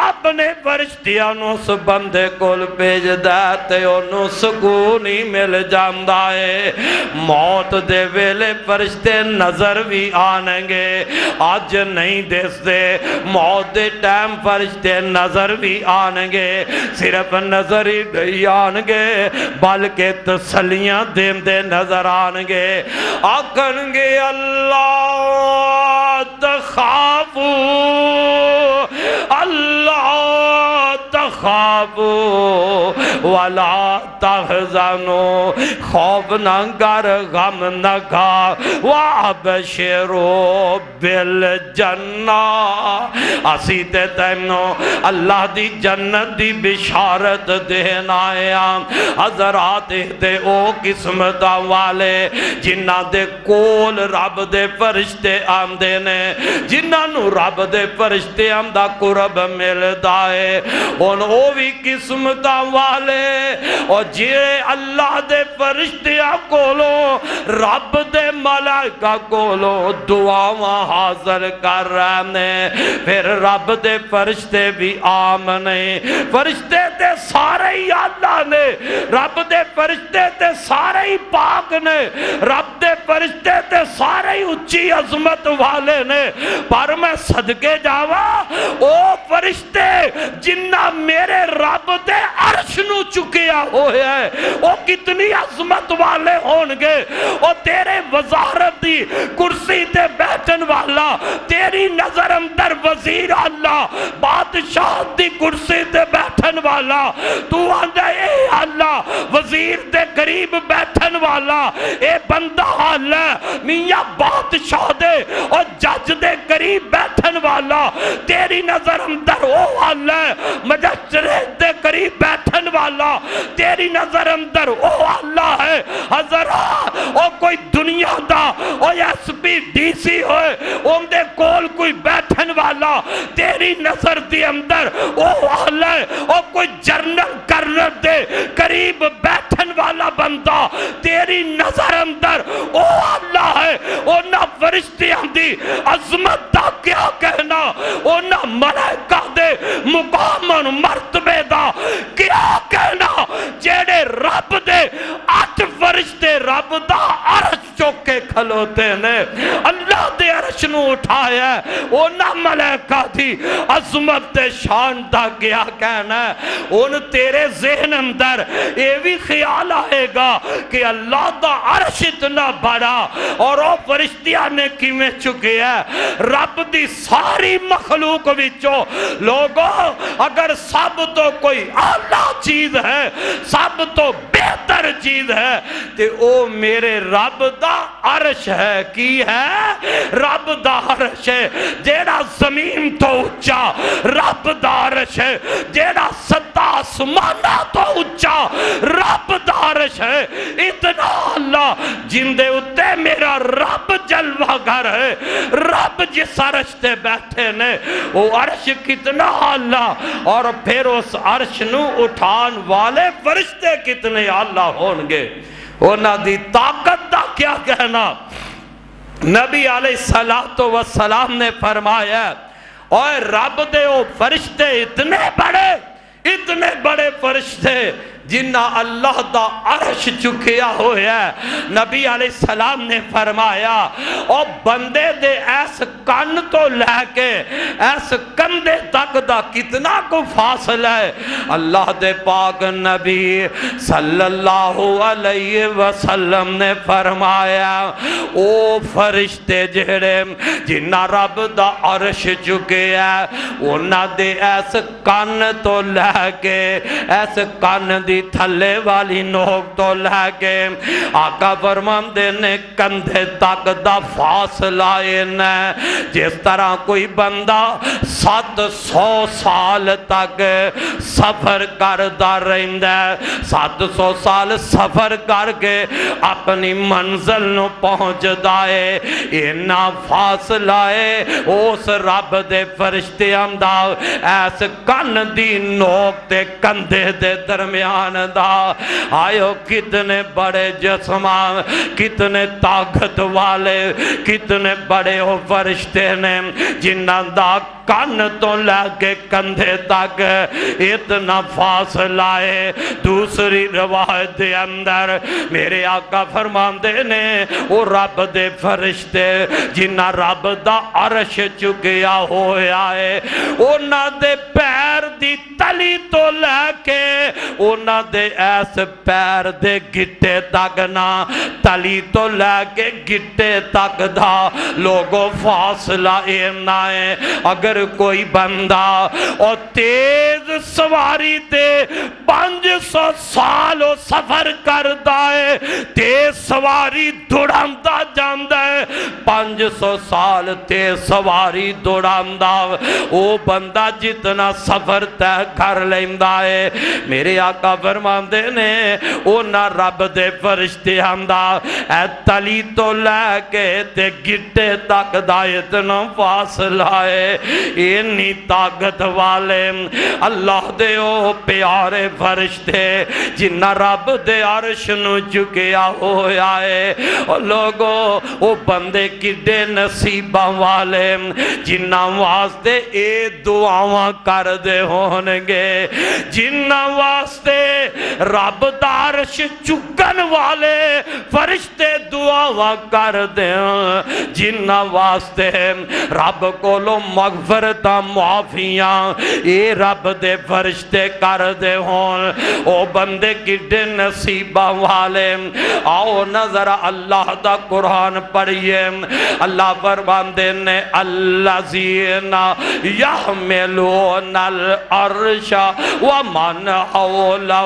اپنے فرشتیاں نو اس بندے کول بھیج دیتے انہوں سکون ہی مل جاندہ ہے۔ موت دے ویلے فرشتے نظر بھی آنگے، آج نہیں دیستے موت دے ٹائم فرشتے نظر بھی آنگے، صرف نظر ہی نہیں آنگے بلکہ تسلیاں دین دے نظر آنگے۔ آکھنگے اللہ تخافوا اللہ تخافوا ولا تحزنوا، خوف نہ کر غم نہ کھا، وابشروا بالجنہ۔ اسی تے تینوں اللہ دی جنت دی بشارت دینا ہے۔ حضرات دے او قسمتہ والے جنہ دے کول رب دے فرشتے آمدے نے، جنہ نو رب دے فرشتے آمدہ قرب ملدا ہے، ان او بھی قسمتہ والے اور جیڑے اللہ دے فرشتے کولو رب دے ملائکہ کولو دعاواں حاضر کر رہے نے۔ پھر رب دے فرشتے بھی آمنے، فرشتے تے سارے ہی اللہ نے، رب دے فرشتے تے سارے ہی پاک نے، رب دے فرشتے تے سارے ہی اچھی عظمت والے نے، پر میں صدقے جاوا او فرشتے جنہ میرے رب دے عرش نو چکیا ہوئے ہیں او کتنی عظمت والے ہونگے۔ او تیرے وزارت دی کرسی تے بیٹھن والا، تیری نظر اندر وزیر اللہ بادشاہ دی کرسی تے بیٹھن والا، تو آندھے اے اللہ وزیر دے قریب بیٹھن والا اے بندہ حال ہے میاں بادشاہ دے اور جج دے قریب بیٹھن والا تیری نظر اندر او حال ہے مجسٹریٹ دے قریب بیٹھن والا تیری نظر اندر او اللہ ہے حضرات او کوئی دنیا دا O S P D C ہوئے ان دے کول کوئی بیٹھن والا تیری نظر دی اندر او اللہ ہے او کوئی جرنل کرنل دے قریب بیٹھن والا بندہ تیری نظر اندر او اللہ ہے او نہ فرشتیاں دی عظمت دا کیا کہنا او نہ ملائکہ دے مقام مرتبے دا کیا کہنا جیڑے رب دے 8 فرشتے رب دا عرش چوکے کھلوتے نے اللہ دے عرش نو اٹھایا ہے او نہ ملائکہ دی عظمت دے شان دا کیا کہنا ہے ان تیرے ذہن اندر یہ بھی خیال آئے گا کہ اللہ دا عرش اتنا بڑا اور وہ فرشتیاں نے کیویں چکے ہے رب دی ساری مخلوق وچوں لوگوں اگر سب تو کوئی اعلیٰ چیز ہے سب تو بہتر چیز ہے تے او میرے رب دا عرش ہے کی ہے رب دا عرش ہے جیڑا زمین تو اچھا رب دا عرش ہے جیڑا ستا آسمانہ تو اچھا رب دا عرش ہے اتنا اللہ جن دے اتے میرا رب جلوہ گر ہے رب جس عرش تے بیٹھے نے وہ عرش کتنا اللہ اور پھر اس عرش نو اٹھان والے فرشتے کتنے اللہ ہونگے اونا دی طاقت دا کیا کہنا نبی علیہ السلام نے فرمایا اور رب دے او فرشتے اتنے بڑے فرشتے جنہ اللہ دا عرش چکیا ہویا ہے نبی علیہ السلام نے فرمایا اور بندے دے ایس کن تو لے کے ایس کندے تک دا کتنا کو فاصلہ ہے اللہ دے پاک نبی صلی اللہ علیہ وسلم نے فرمایا او فرشتے جہرے جنہ رب دا عرش چکیا ہے انہ دے ایس کن تو لے کے ایس کن دی تھلے والی نوک تو لے کے آقا فرماندے نے کندھے تک دا فاصلہ ہے جس طرح کوئی بندہ 700 سال تک سفر کردہ رہندہ ہے 700 سال سفر کر کے اپنی منزل نو پہنچ دائے اینا فاصلہ ہے اس رب دے فرشتے دا ایس کن دی نوک تے کندھے دے درمیان دا آئیو کتنے بڑے جسمان کتنے طاقت والے کتنے بڑے ہو فرشتے نے جنہ دا کن تو لے کے کندھے تک اتنا فاصلہ ہے دوسری روایت دے اندر میرے آقا فرماندے نے وہ رب دے فرشتے جنہ رب دا عرش چکیا ہویا ہے انہ دے پیر دی تلی تو لے کے انہ دے ایس پیر دے گٹے تک نا تلی تو لے کے گٹے تک دا لوگوں فاصلہ اینا ہے اگر کوئی بندہ اور تیز سواری تے 500 سال سفر کردہ ہے تیز سواری دوڑاندہ جاندہ ہے 500 سال تیز سواری دوڑاندہ وہ بندہ جتنا سفر تے کر لیندہ ہے میرے آقا فرماندے نے اونا رب دے فرشتے ہمدہ اے تلی تو لے کے تے گٹے تک دا اتنا فاصلہ ہے انی طاقت والے اللہ دے او پیارے فرشتے جنہ رب دے عرش نو چکیا ہویا ہے اور لوگوں او بندے کڈے نصیبہ والے جنہ واسطے اے دعاواں کر دے ہونگے جنہ واسطے رب دا عرش چکن والے فرشتے دعاواں کر دے جنہ واسطے رب کو لو مغفرت معافیاں اے رب دے فرشتے کر دے ہون او بندے کڈے نصیبہ والے آؤ نظر اللہ دا قرآن پڑھئے اللہ فرماندے نے الذین یحملون العرش ومن حولہ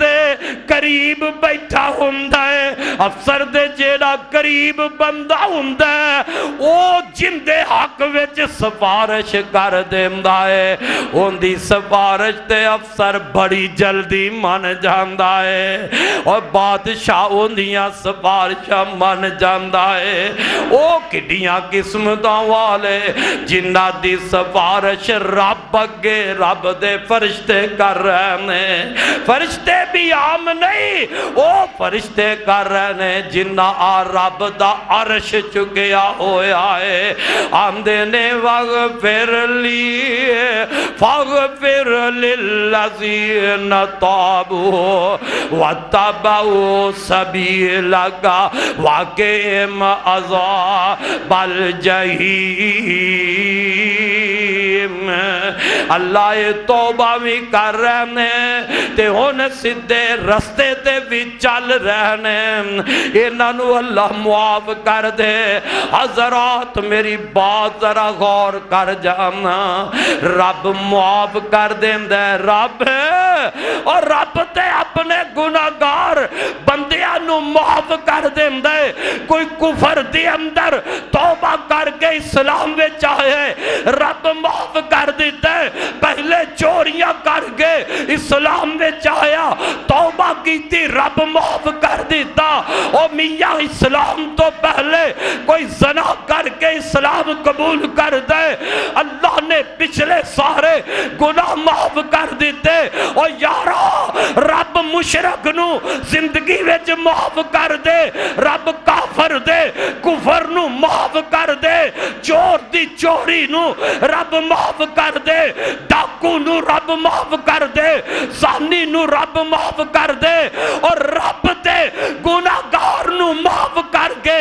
دے قریب بیٹھا ہوندا ہے افسر دے جیڑا قریب بندہ ہوندا ہے او جن دے حق وچ سفارش کر دیندا ہے اون دی سفارش تے افسر بڑی جلدی من جاندا ہے اور بادشاہ اون دیاں سفارشاں من جاندا ہے او کڈیاں قسمتاں والے جنہاں دی سفارش رب اگے رب دے فرشتے کر رہے ہیں فرشتے بھی عام نہیں او فرشتے کر رہے ہیں جنہاں آ رب دا عرش چکیا ہویا ہے آمدے نے واغفر لی فاغفر للذین تابوا واتبعوا سبیلک وقهم عذاب الجحیم اللہ توبہ بھی کر رہے ہیں تے ہن سدھے رستے تے بھی چل رہے ہیں انہاں نو اللہ معاف کر دے حضرات میری بات ذرا غور کر جانا رب معاف کر دیندے رب اور رب تے اپنے گناہگار بندیاں نو معاف کر دیندے کوئی کفر دے اندر توبہ کر کے اسلام وچ آئے رب معاف کر دیتے پہلے چوریاں کر کے اسلام وچ آیا توبہ کی تھی رب معاف کر دیتا او میاں اسلام تو پہلے کوئی زنا کر کے اسلام قبول کر دے اللہ نے پچھلے سارے گناہ معاف کر دیتے او یارا رب مشرک نو زندگی وچ معاف کر دے رب کافر دے کفر نو معاف کر دے چور دی چوری نو رب معاف کر دے ڈاکو نو رب معاف کر دے زانی نو رب معاف کر دے اور رب دے گناہگار نو معاف کر کے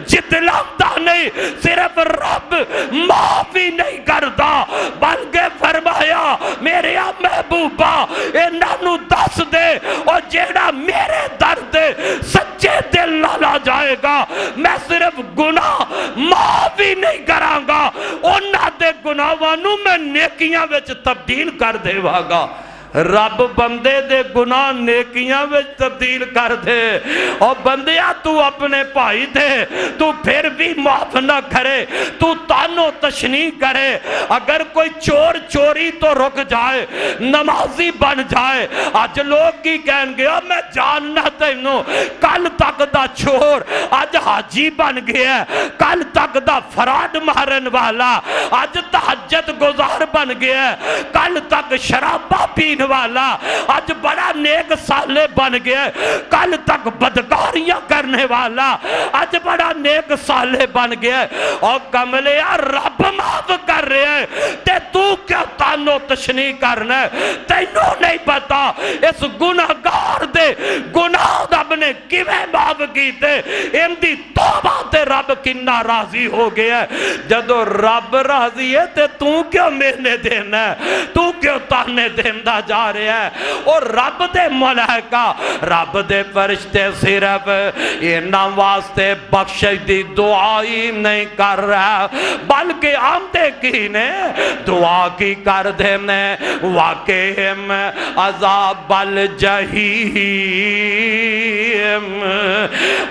جتلاتا نہیں صرف رب معاف ہی نہیں کرتا بلکہ فرمایا میرے محبوبہ انہاں نو دس دے اور جیڑا میرے درد سچے دل نہ جائے گا میں صرف گناہ معاف ہی نہیں کروں گا انہاں دے گناہاں نو میں نیکیاں وچ تبدیل کر دے واگا رب بندے دے گناہ نیکیاں وچ تبدیل کر دے اور بندیاں تو اپنے بھائی دے تو پھر بھی معاف نہ کرے تو تانو تشنیع کرے اگر کوئی چور چوری تو رک جائے نمازی بن جائے آج لوگ کی کہیں گے میں جاننا تینوں کل تک دا چور آج حاجی بن گیا کل تک دا فراڈ مارن والا آج تہجد گزار بن گیا کل تک شرابہ پین والا آج بڑا نیک سالے بن گئے کل تک بدکاریاں کرنے والا آج بڑا نیک سالے بن گئے اور کملے رب معاف کر رہے ہیں تے تو کیا تانو تشنیع کرنا ہے تینوں نہیں پتا اس گناہگار دے گناہ رب نے کیویں معاف کیتے ان دی توبہ تے رب کنا راضی ہو گیا جدو رب راضی ہے تے تو کیوں مینے دینا ہے تو کیوں تانے دیندہ جا رہے ہیں اور رب دے ملائکہ رب دے فرشتے صرف انہاں واسطے بخشش دی دعائی نہیں کر رہا بلکہ آمدے کی نے دعا کی کر دینے واقعیم عذاب الجحیم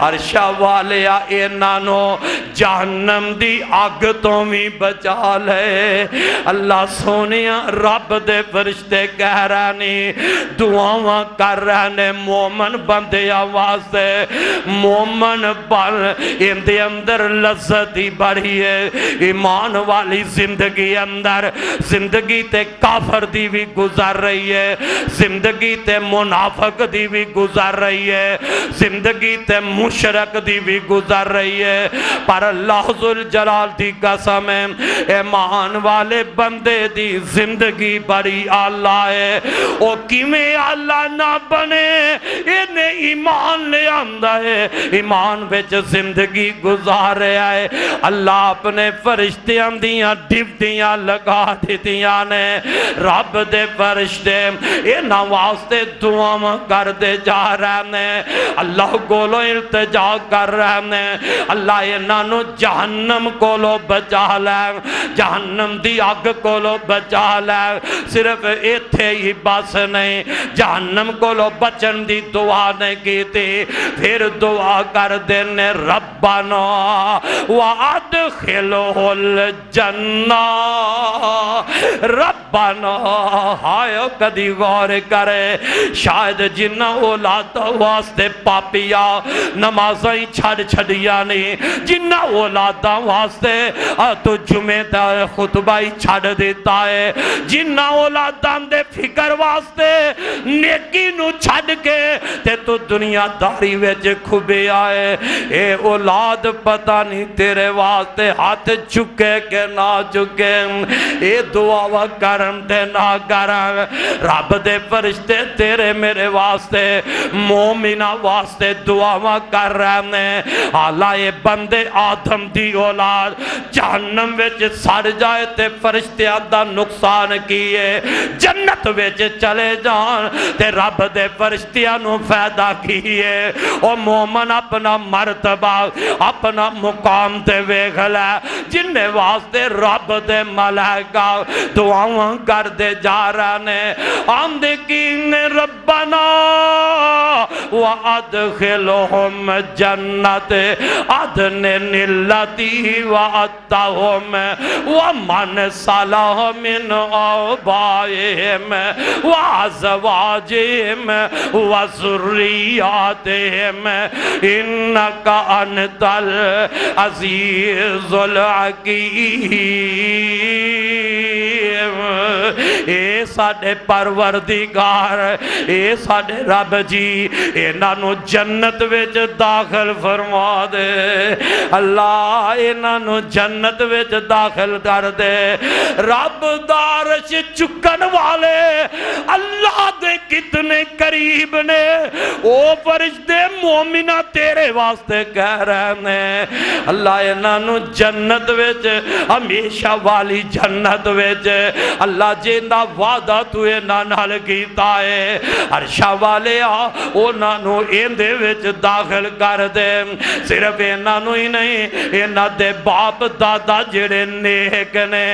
عرشہ والیا انہانو جہنم دی آگ تو بھی بچا لے اللہ سونیا رب دے فرشتے کہہ رہنی دعاواں کر رہنے مومن بندے آوازے مومن بن ان دے اندر لذت ہی بڑھی ہے ایمان والی زندگی اندر زندگی تے کافر دی بھی گزر رہی ہے زندگی تے منافق دی بھی گزر رہی ہے زندگی تے مشرک دی بھی گزر رہی ہے پر اللہ ذوالجلال دی قسم ہے ایمان والے بندے دی زندگی بڑی آلہ ہے او کیویں اللہ نہ بنے انہیں ایمان لیا جاندا ہے ایمان وچ زندگی گزارے آئے اللہ اپنے فرشتیاں دیاں ڈیوٹیاں لگا دیتیاں نے رب دے فرشتے انہاں واسطے دعاواں کر دے جا رہے ہیں اللہ کولو التجا کر رہے ہیں اللہ انہاں نو جہنم کولو بچا لے جہنم دی آگ کولو بچا لے صرف ایتھے ہی بس نہیں جہنم کولو بچن دی دعا نہیں کی تھی پھر دعا کر دینے ربنا وَأَدْخِلْهُ الْجَنَّةِ ربنا ہائے کدی غور کرے شاید جنہ اولادا واسطے پاپیا نمازیں چھڑیا نہیں جنہ اولادا واسطے تو جمعہ دا خطبہ چھڑ دیتا ہے جنہ اولادا دے فکر واسطے نیکی نو چھڑ کے تے تو دنیا داری ویچ کھبے آئے اے اولاد پتہ نہیں تیرے واسطے ہاتھ چکے کہ نہ چکے اے دعا و کرم تے نہ کرم رب دے فرشتے تیرے میرے واسطے مومنہ واسطے دعا و کر رہے ہیں حالا یہ بندے آدم دی اولاد جہنم ویچ سڑ جائے تے فرشتے آدھا نقصان کیے جنت ویچ چلے جان تے رب دے فرشتیاں نو فیدہ کیے او مومن اپنا مرتبہ اپنا مقام تے ویکھلے جن واسطے رب دے ملائکہ دعاواں کر دے جا رہے ہیں آندے کین ربنا وَأَدْخِلْهُمْ جَنَّةِ عَدْنٍ الَّتِي وَعَدتَّهُمْ وَمَنْ صَلَحَ مِنْ آبَائِهِمْ وَأَزْوَاجِهِمْ وَذُرِّيَّاتِهِمْ إِنَّكَ أَنْتَ الْعَزِيزُ الْحَكِيمُ اے ساڑھے پروردگار اے ساڑھے رب جی انہاں نو جنت وچ داخل فرما دے اللہ انہاں نو جنت وچ داخل کر دے رب دارش چکن والے اللہ دے کتنے قریب نے او فرشتے مومنہ تیرے واسطے کہہ رہے ہیں اللہ انہاں نو جنت وچ ہمیشہ والی جنت وچ اللہ جیندہ وعدہ تو انہاں نال کیتا ہے عرشہ والے انہاں نو ایندے وچ داخل کر دے صرف انہاں نو ہی نہیں انہاں دے باپ دادا جڑے نیک نے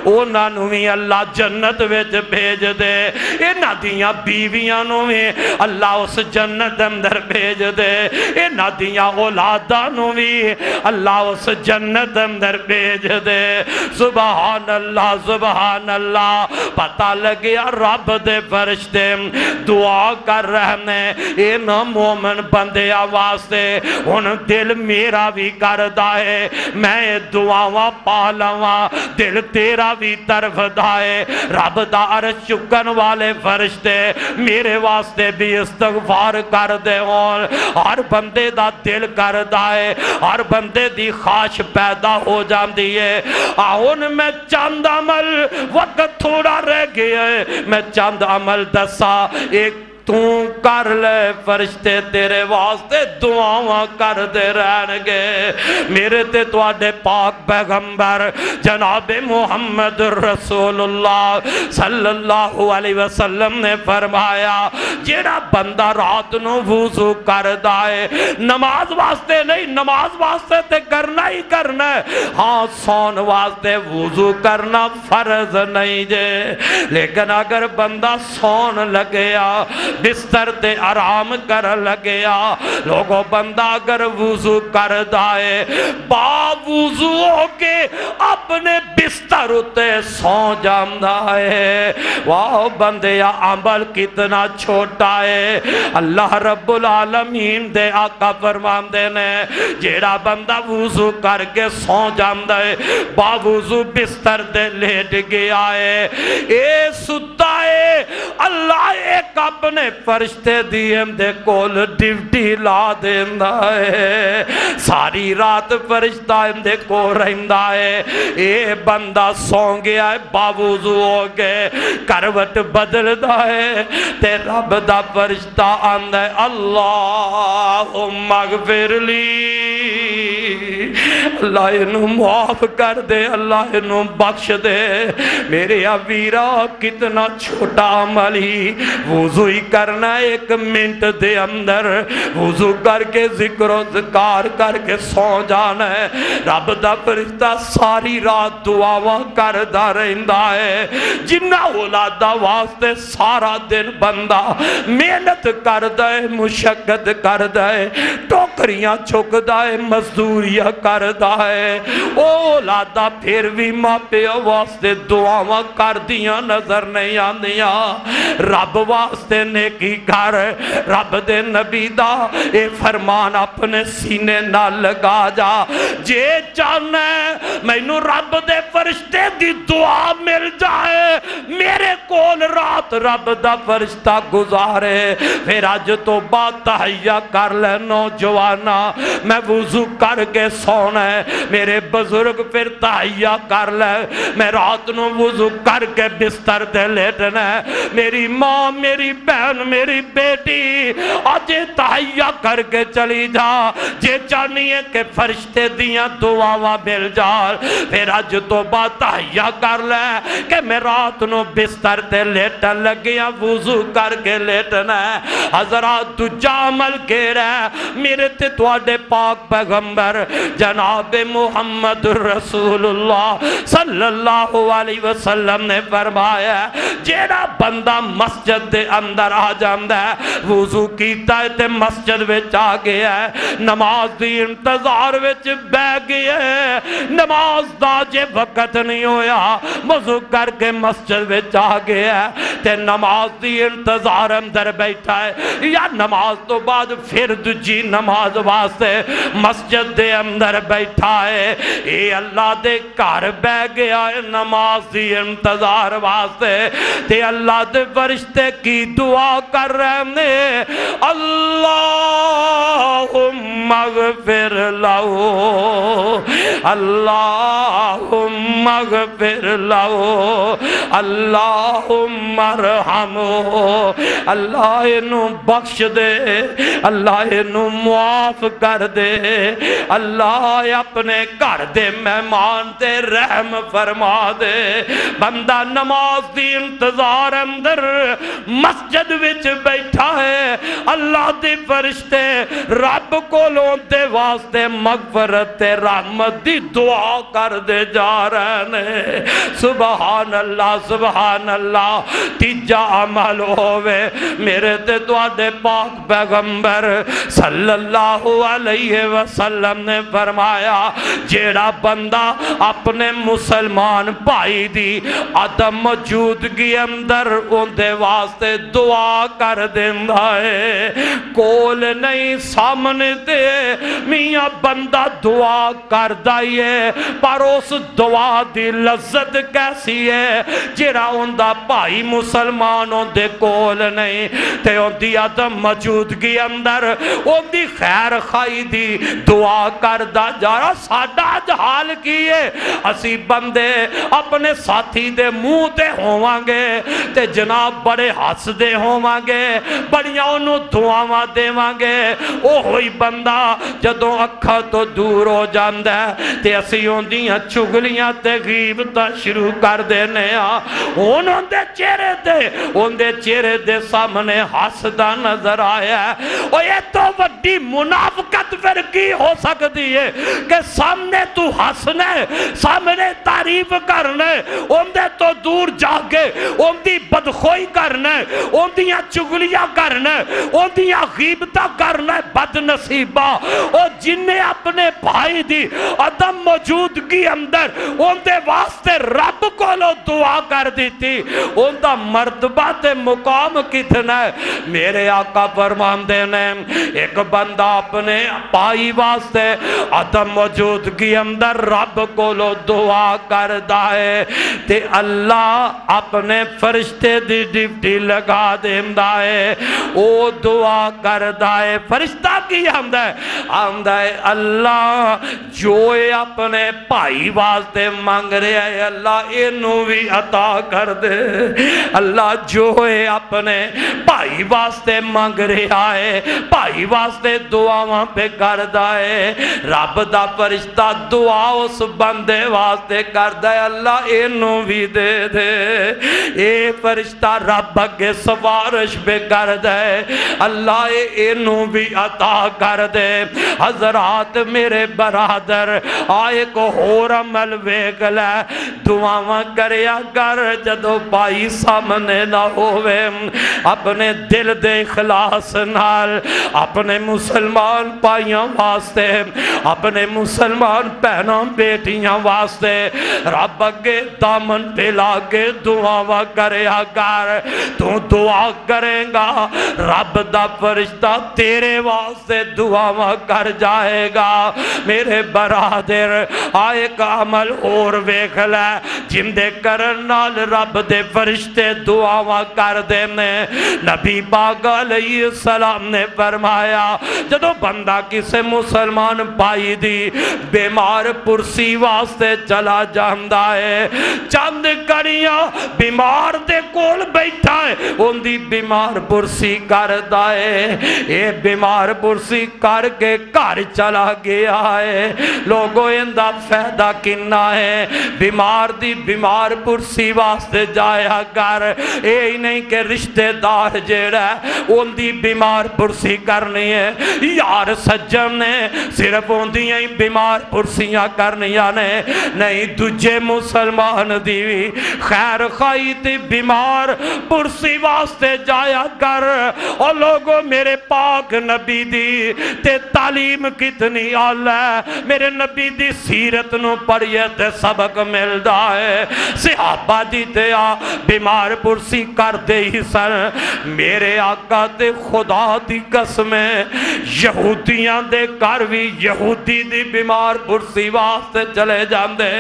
انہاں نو ہی اللہ جنت وچ بھیج دے انہاں دیاں بیویاں نو ہی اللہ اس جنت اندر بھیج دے انہاں دیاں اولاداں نو ہی اللہ اس جنت اندر بھیج دے سبحان اللہ پتہ لگیا رب دے فرشتے دعا کر رہے ہیں ان مومن بندے واسطے ان دل میرا بھی کردہ ہے میں دعاواں پالاواں دل تیرا بھی طرف دائے رب دا عرش چکن والے فرشتے میرے واسطے بھی استغفار کر دے ہون ہر بندے دا دل کردہ ہے ہر بندے دی خواہش پیدا ہو جان دیئے آہن میں چاند عمل وقت تھوڑا رہ گیا ہے میں چاند عمل دسا ایک تو کر لے فرشتے تیرے واسطے دعاواں کر دے رہنگے میرے تے توڑے پاک پیغمبر جناب محمد رسول اللہ صلی اللہ علیہ وسلم نے فرمایا جیڑا بندہ رات نو وضو کر دائے نماز واسطے نہیں نماز واسطے تے کرنا ہی کرنا ہے ہاں سون واسطے وضو کرنا فرض نہیں جے لیکن اگر بندہ سون لگیا بستر تے آرام کر لگیا لوگوں بندہ اگر وضو کر دائے با وضو ہو کے اپنے بستر تے سو جامدہ ہے واہ بندے عمل کتنا چھوٹا ہے اللہ رب العالمین دے آقا فرمان دینے جیڑا بندہ وضو کر کے سو جامدہ ہے با وضو بستر تے لیٹ گیا ہے اے ستا ہے اللہ ایک ایک اپنے فرشتے دیم دے کول ڈیوٹی لا دیندا ہے ساری رات فرشتہ دے کو رہندا ہے اے بندہ سو گیا ہے باوضو ہو گئے کروٹ بدلدا ہے تے رب دا فرشتہ آندا ہے اللہم اغفر لی اللہ انہوں معاف کر دے اللہ انہوں بخش دے میرے ویرا کتنا چھوٹا عملی وضو ہی کرنا 1 منٹ دے اندر وضو کر کے ذکر و ذکار کر کے سو جانا ہے رب دا فرشتہ ساری رات دعاواں کردہ رہندا ہے جنہ اولادہ واسطے سارا دن بندہ محنت کردہ ہے مشقت کردہ ہے ٹوکریاں چکدہ ہے مزدوریاں کردہ ہے اولادہ پھر بھی ماں پہ واسطے دعاواں کردیاں نظر نہیں آندیاں رب واسطے نیکی کر رب دے نبی دا اے فرمان اپنے سینے نہ لگا جا جے چاہنا ہے میں نو رب دے فرشتے دی دعا مل جائے میرے کول رات رب دا فرشتہ گزارے پھر آج تو بات تحیہ کر لے نوجوانا میں وضو کر کے سونا ہے میرے بزرگ پھر تحیہ کر لے میں رات نو وضو کر کے بستر دے لیٹنا ہے میری ماں میری بہن میری بیٹی آج تحیہ کر کے چلی جا جے چاہنی ہے کہ فرشتے دیاں دعاواں مل جا پھر آج تو بات تحیہ کر لے کہ میں رات نو بستر تے لیٹن لگیاں وضو کر کے لیٹنا ہے حضرات تو جامل کے رہے میرے تے توڑے پاک پیغمبر جناب محمد رسول اللہ صلی اللہ علیہ وسلم نے فرمایا جیڑا بندہ مسجد دے اندر آ جاندہ ہے وضو کیتا ہے تے مسجد وچ آ گیا ہے نماز دی انتظار وچ بہ گیا ہے نماز دا جے وقت نہیں ہویا وضو کر کے مسجد وچ آ گیا ہے تے نماز دی انتظار اندر بیٹھا ہے یا نماز تو بعد پھر دجی نماز واسطے مسجد دے اندر بیٹھا ہے اے اللہ دے گھر بہ گیا ہے نماز دی انتظار واسطے تے اللہ دے فرشتے کی دعا کر رہے ہیں اللہم اغفر لہو اللہم اغفر لہو اللہم ارحمو اللہ انہوں بخش دے اللہ انہوں معاف کر دے اللہ اپنے گھر دے مہمان تے رحم فرما دے بندہ نماز دی انتظار اندر مسجد وچ بیٹھا ہے اللہ دی فرشتے رب کو لون دے واسطے مغفرت تے رحمت دی دعا کر دے جا رہے ہیں سبحان اللہ تیجا عمل ہوئے میرے تے دوادے پاک پیغمبر صلی اللہ علیہ وسلم نے فرمایا جیڑا بندہ اپنے مسلمان بھائی دی عدم موجودگی اندر ان دے واسطے دعا کر دیندہ ہے کول نہیں سامنے دے میاں بندہ دعا کر دائیے پر اس دعا دی لذت کیسی ہے جیڑا ان دا بھائی مسلمان ان دے کول نہیں تے ان دی عدم موجودگی اندر ان دی خیر خائی دی دعا کر دا جارا ساڑھا جہال کیے اسی بندے اپنے ساتھی دے منہ تے ہوانگے تے جناب بڑے ہس دے ہوانگے بڑیاں انہوں دعاواں دے وانگے او ہوئی بندہ جدوں اکھا تو دور ہو جاندہ ہے تے اسی ان دیاں چگلیاں تے غیبتہ شروع کر دینے انہوں دے چہرے دے سامنے ہسدا نظر آیا ہے اور یہ تو وڈی منافقت پھر کی ہو سکتی ہے کہ سامنے تو ہسنے سامنے تعریف کرنے ان دے تو دور جاگے ان دی بدخوئی کرنے ان دیاں چگلیاں کرنے ان دیاں غیبتہ کرنے بد نصیبہ بندہ او جنہیں اپنے بھائی دی عدم موجودگی اندر اندے واسطے رب کو لو دعا کر دیتی اندہ مرتبہ تے مقام کتنا ہے میرے آقا فرماندے نے ایک بندہ اپنے بھائی واسطے عدم موجودگی اندر رب کو لو دعا کر دائے تے اللہ اپنے فرشتے دی ڈیوٹی لگا دیندہ ہے او دعا کر دائے فرشتہ کی آمدہ ہے اللہ جو اپنے بھائی واسطے مانگ رہے ہیں اللہ انہوں بھی عطا کر دے اللہ جو اپنے بھائی واسطے مانگ رہا ہے بھائی واسطے دعاواں پہ کر دائے رب دا فرشتہ دعا اس بندے واسطے کر دائے اللہ انہوں بھی دے دے اے فرشتہ رب کے سفارش پہ کر دائے اللہ انہوں بھی عطا کر دے حضرات میرے برادر آئے کو ہور عمل ویگ لے دعاواں کریا کر جدو بھائی سامنے نہ ہوئے اپنے دل دے اخلاص نال اپنے مسلمان پائیاں واسطے اپنے مسلمان پہنوں بیٹیاں واسطے رب اگے دامن پہ لاگے دعاواں کریا کر تو دعا کریں گا رب دا فرشتہ تیرے واسطے دعاواں کر جائے گا میرے برادر آئے کا عمل اور ویکھ لے جن دے کرن نال رب دے فرشتے دعاواں کر دے نبی پاک علیہ السلام نے فرمایا جدو بندہ کسے مسلمان بھائی دی بیمار پرسی واسطے چلا جاندہ ہے چند کڑیاں بیمار دے کول بیٹھا ہے ان دی بیمار پرسی کر دائے اے بیمار پرسی کر کے گھر چلا گیا ہے لوگوں اندہ فیدہ کننا ہے بیمار دی بیمار پرسی واسطے جایا کر اے ہی نہیں کہ رشتہ دار جیڑا ہے ان دی بیمار پرسی کرنی ہے یار سجن نے صرف ان دی بیمار پرسیاں کرنیاں نے نہیں دجے مسلمان دی خیر خواہی تی بیمار پرسی واسطے جایا کر اور لوگوں میرے پاک نبی دی تے تعلیم کتنی آلہ میرے نبی دی سیرت نو پڑھئے تے سبق ملدا ہے صحابہ دی تے بیمار پرسی کر دے ہی سر میرے آقا تے خدا دی قسمیں یہودیاں دے کروی یہودی دی بیمار پرسی واسطے چلے جاندے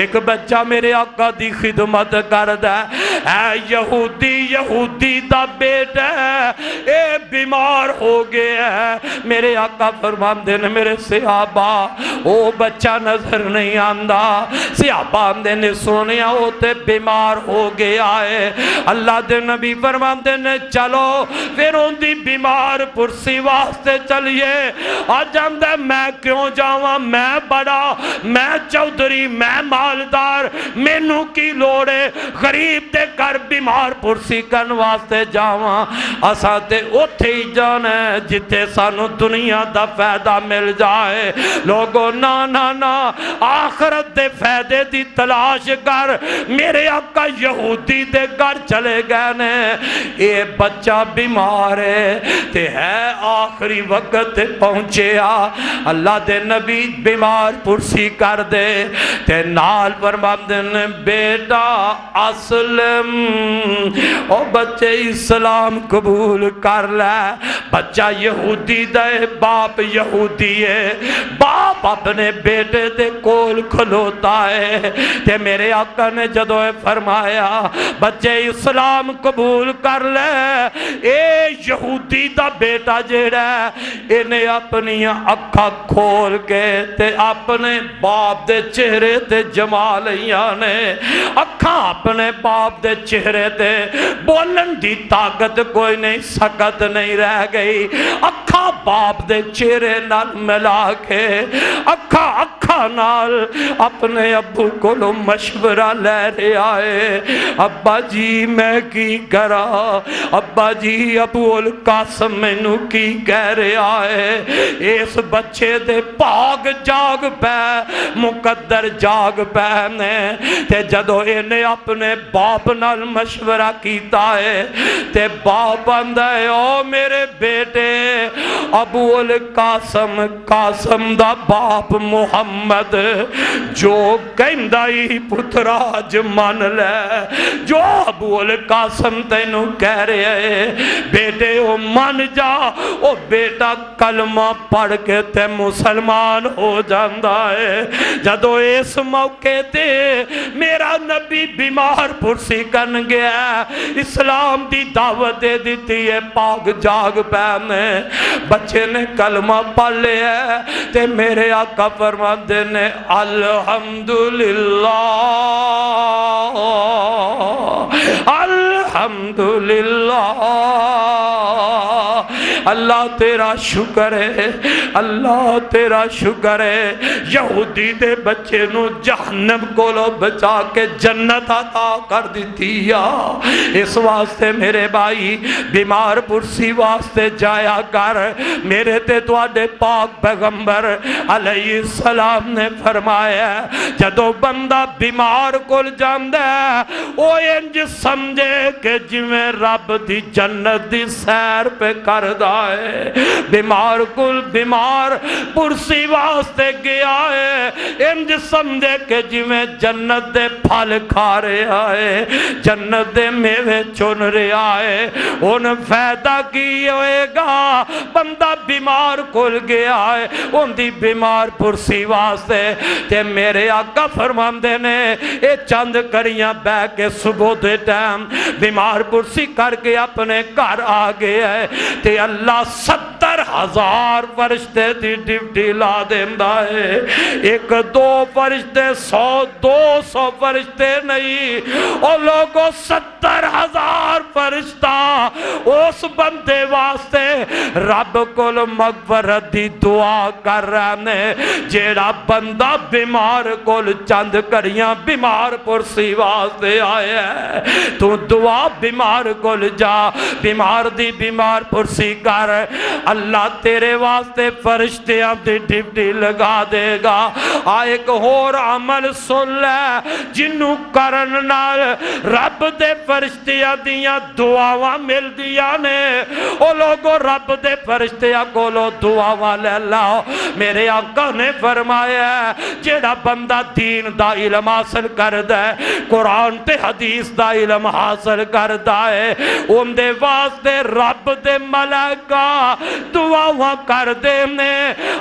ایک بچہ میرے آقا دی خدمت کر دے اے یہودی دا بیٹا اے بیمار ہو گیا ہے میرے آقا فرماندے نے میرے صحابہ او بچہ نظر نہیں آندہ صحابہ آمدے نے سنیا ہوتے بیمار ہو گیا ہے اللہ دے نبی فرماندے نے چلو پھر ان دی بیمار پرسی واسطے چلیے آج آمدے میں کیوں جاواں میں بڑا میں چودری میں مالدار مینوں کی لوڑے غریب دے کر بیمار پرسی کن واسطے جاواں اساں تے اوتھے ہی جانا ہے جتے سانو دنیا دا فائدہ مل جائے لوگوں نا آخرت دے فائدے دی تلاش کر میرے آقا یہودی دے گھر چلے گئے نے اے بچہ بیمار ہے تے ہے آخری وقت پہنچیا اللہ دے نبی بیمار پرسی کر دے تے نال فرماندن بیٹا اسلم او بچے اسلام قبول کر لے بچہ یہودی دے باپ یہودی ہے باپ اپنے بیٹے دے کول کھلوتا ہے تے میرے آقا نے جدو فرمایا بچے اسلام قبول کر لے اے یہودی دا بیٹا جیڑا ہے انہیں اپنی اکھا کھول کے تے اپنے باپ دے چہرے تے جمالیاں نے اکھا اپنے باپ دے چہرے تے بولن دی طاقت کوئی نہیں سکت نہیں رہ گئی اکھا باپ دے چہرے نال ملا کے اکھا نال اپنے ابو کو لو مشورہ لے رہے آئے ابا جی میں کی کرا ابا جی ابو القاسم مینوں کی کہہ رہے آئے اس بچے دے پاگ جاگ پہ مقدر جاگ پہ نے تے جدو انہیں اپنے باپ نال مشورہ کیتا ہے تے باپ اندہ ہے او میرے بیٹے ابو القاسم قاسم دا باپ محمد جو کہندائی پترا اج من لے جو ابو القاسم تینوں کہہ رہے بیٹے او من جا او بیٹا کلمہ پڑھ کے تے مسلمان ہو جاندہ ہے جدو اس موقع تے میرا نبی بیمار پرسی کن گیا اسلام دی دعوت دے دیتی ہے پاک جاگ پہنے بچے نے کلمہ پڑھ لیا تے میرے آقا فرماتے نے الحمدللہ الحمدللہ اللہ تیرا شکر ہے اللہ تیرا شکر ہے یہودی دے بچے نو جہنم کو لو بچا کے جنت عطا کر دیتی یا اس واسطے میرے بھائی بیمار پرسی واسطے جایا کر میرے تے تواڈے پاک پیغمبر علیہ السلام نے فرمایا جدو بندہ بیمار کول جاندہ ہے او انج سمجھے کہ جویں رب دی جنت دی سیر پہ کردہ ہے بیمار کل بیمار پرسی واسطے گیا ہے انج سمجھے کہ جویں جنت دے پھل کھا رہا ہے جنت دے میوے چن رہا ہے ان فائدہ کی ہوئے گا بندہ بیمار کل گیا ہے ان دی بیمار پرسی واسطے تے میرے آقا فرماندے نے اے چند کریاں بے کے صبح دے ٹائم بیمار پرسی کر کے اپنے گھر آ گیا ہے تے اللہ 70,000 فرشتے دی ڈیوٹی لا دیندہ ہے ایک دو فرشتے 100-200 فرشتے نہیں اور لوگوں 70,000 فرشتہ اس بندے واسطے رب کو مغفرت دی دعا کر رہنے جیڑا بندہ بیمار کو چند کریاں بیمار پرسی واسطے آئے ہے تو دعا بیمار کو جا بیمار دی بیمار پرسی کر اللہ تیرے واسطے فرشتیاں دی ڈیوٹی لگا دے گا ایک اور عمل سن لے جنوں کرن نال رب دے فرشتیاں دیاں دعاواں مل دیاں نے او لوگوں رب دے فرشتیاں کو لو دعاواں لے لاؤ میرے آقا نے فرمایا جیڑا بندہ دین دا علم حاصل کردہ ہے قرآن تے حدیث دا علم حاصل کردہ ہے ان دے واسطے رب دے ملائکہ دعاواں کر دے نے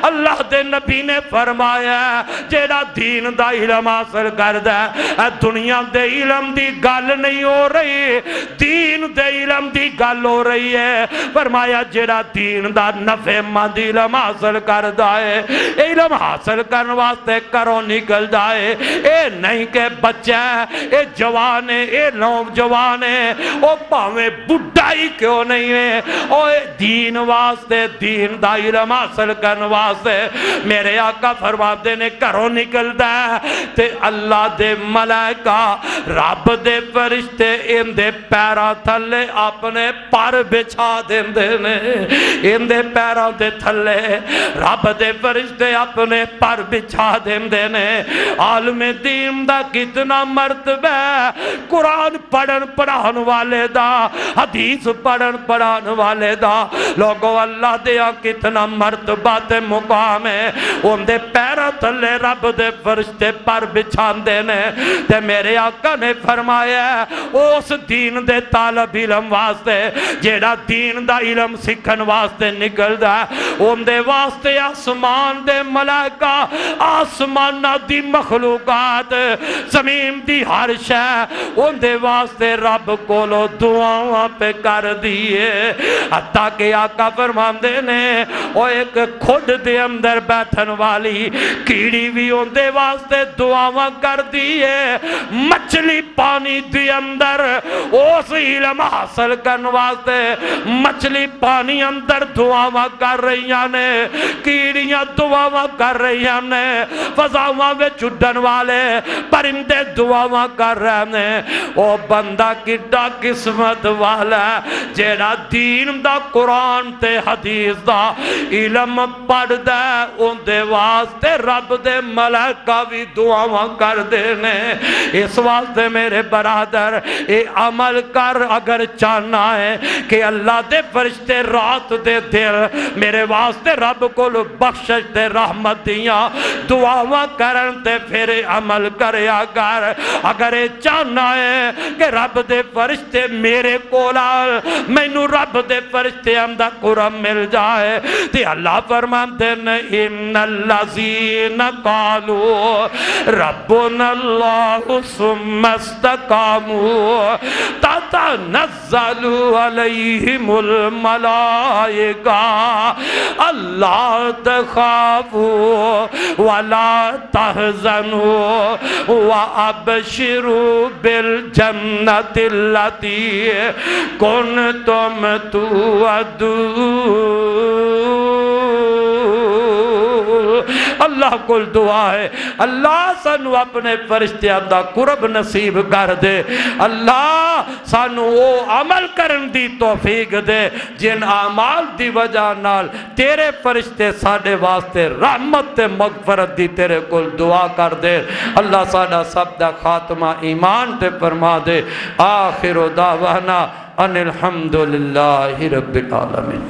اللہ دے نبی نے فرمایا جیڑا دین دا علم حاصل کردہ ہے دنیا دے علم دی گل نہیں ہو رہی دین دے علم دی گل ہو رہی ہے فرمایا جیڑا دین دا نفع مند علم حاصل کردہ ہے علم حاصل کرنے واسطے کرو نکل جائے اے نہیں کہ بچہ اے جوان ہے اے نوجوان ہے او پاویں بڈھائی کیوں نہیں ہے او دین واسطے دین دا علم حاصل کرنے واسطے میرے آقا فرماتے نے کرو نکل ہے تے اللہ دے ملائکہ رب دے فرشتے ان دے پیرا تھلے اپنے پر بچھا دیندے نے ان دے پیرا دے تھلے رب دے فرشتے اپنے پر بچھا دیندے نے عالم دین دا کتنا مرتبہ قرآن پڑھن پڑھان والے دا حدیث پڑھن پڑھان والے دا لوگوں اللہ دیا کتنا مرتبہ تے مقام ہے ان دے پیرا تھلے رب دے فرشتے پر بچھان دینے تے میرے آقا نے فرمایا اس دین دے طالب علم واسطے جیڑا دین دا علم سکھن واسطے نکل دا ان دے واسطے آسمان دے ملائکہ آسمانہ دی مخلوقات زمین دی ہر شے ان دے واسطے رب کو لو دعاواں پہ کر دیئے حتیٰ کہ آقا فرماندے نے او ایک خود دے اندر بیٹھن والی کیڑی بھی ان دے واسطے دعاواں کر دیئے مچھلی پانی دے اندر اس علم حاصل کرن واسطے مچھلی پانی اندر دعاواں کر رہی نے کیڑیاں دعاواں کر رہی نے فضاواں میں چڈن والے پرندے دعاواں کر رہے ہیں او بندہ کڈا قسمت والا جیڑا دین دا قرآن تے حدیث حدیث دا علم پڑھ دے ان دے واسطے رب دے ملائکہ بھی دعاواں کر دینے اس واسطے میرے برادر اے عمل کر اگر چاہنا ہے کہ اللہ دے فرشتے رات دے دل میرے واسطے رب کو بخشش دے رحمت دیاں دعاواں کرن تے پھر عمل کریا گر اگر چاہنا ہے کہ رب دے فرشتے میرے کولال میں نو رب دے فرشتے اندہ قرآن مل جائے تے اللہ فرماتے ہیں ان الذین قالوا ربنا اللہ ثم استقاموا تتنزل علیہم الملائکہ اللہ تخافوا ولا تحزنوا وابشروا بالجنة التي کنتم توعدون اللہ کل دعا ہے اللہ سانو اپنے فرشتیاں دا قرب نصیب کر دے اللہ سانو او عمل کرن دی توفیق دے جن اعمال دی وجہ نال تیرے فرشتے ساڑے واسطے رحمت تے مغفرت دی تیرے کل دعا کر دے اللہ ساڑا سب دا خاتمہ ایمان تے فرما دے آخر دعوانا ان الحمدللہ رب العالمین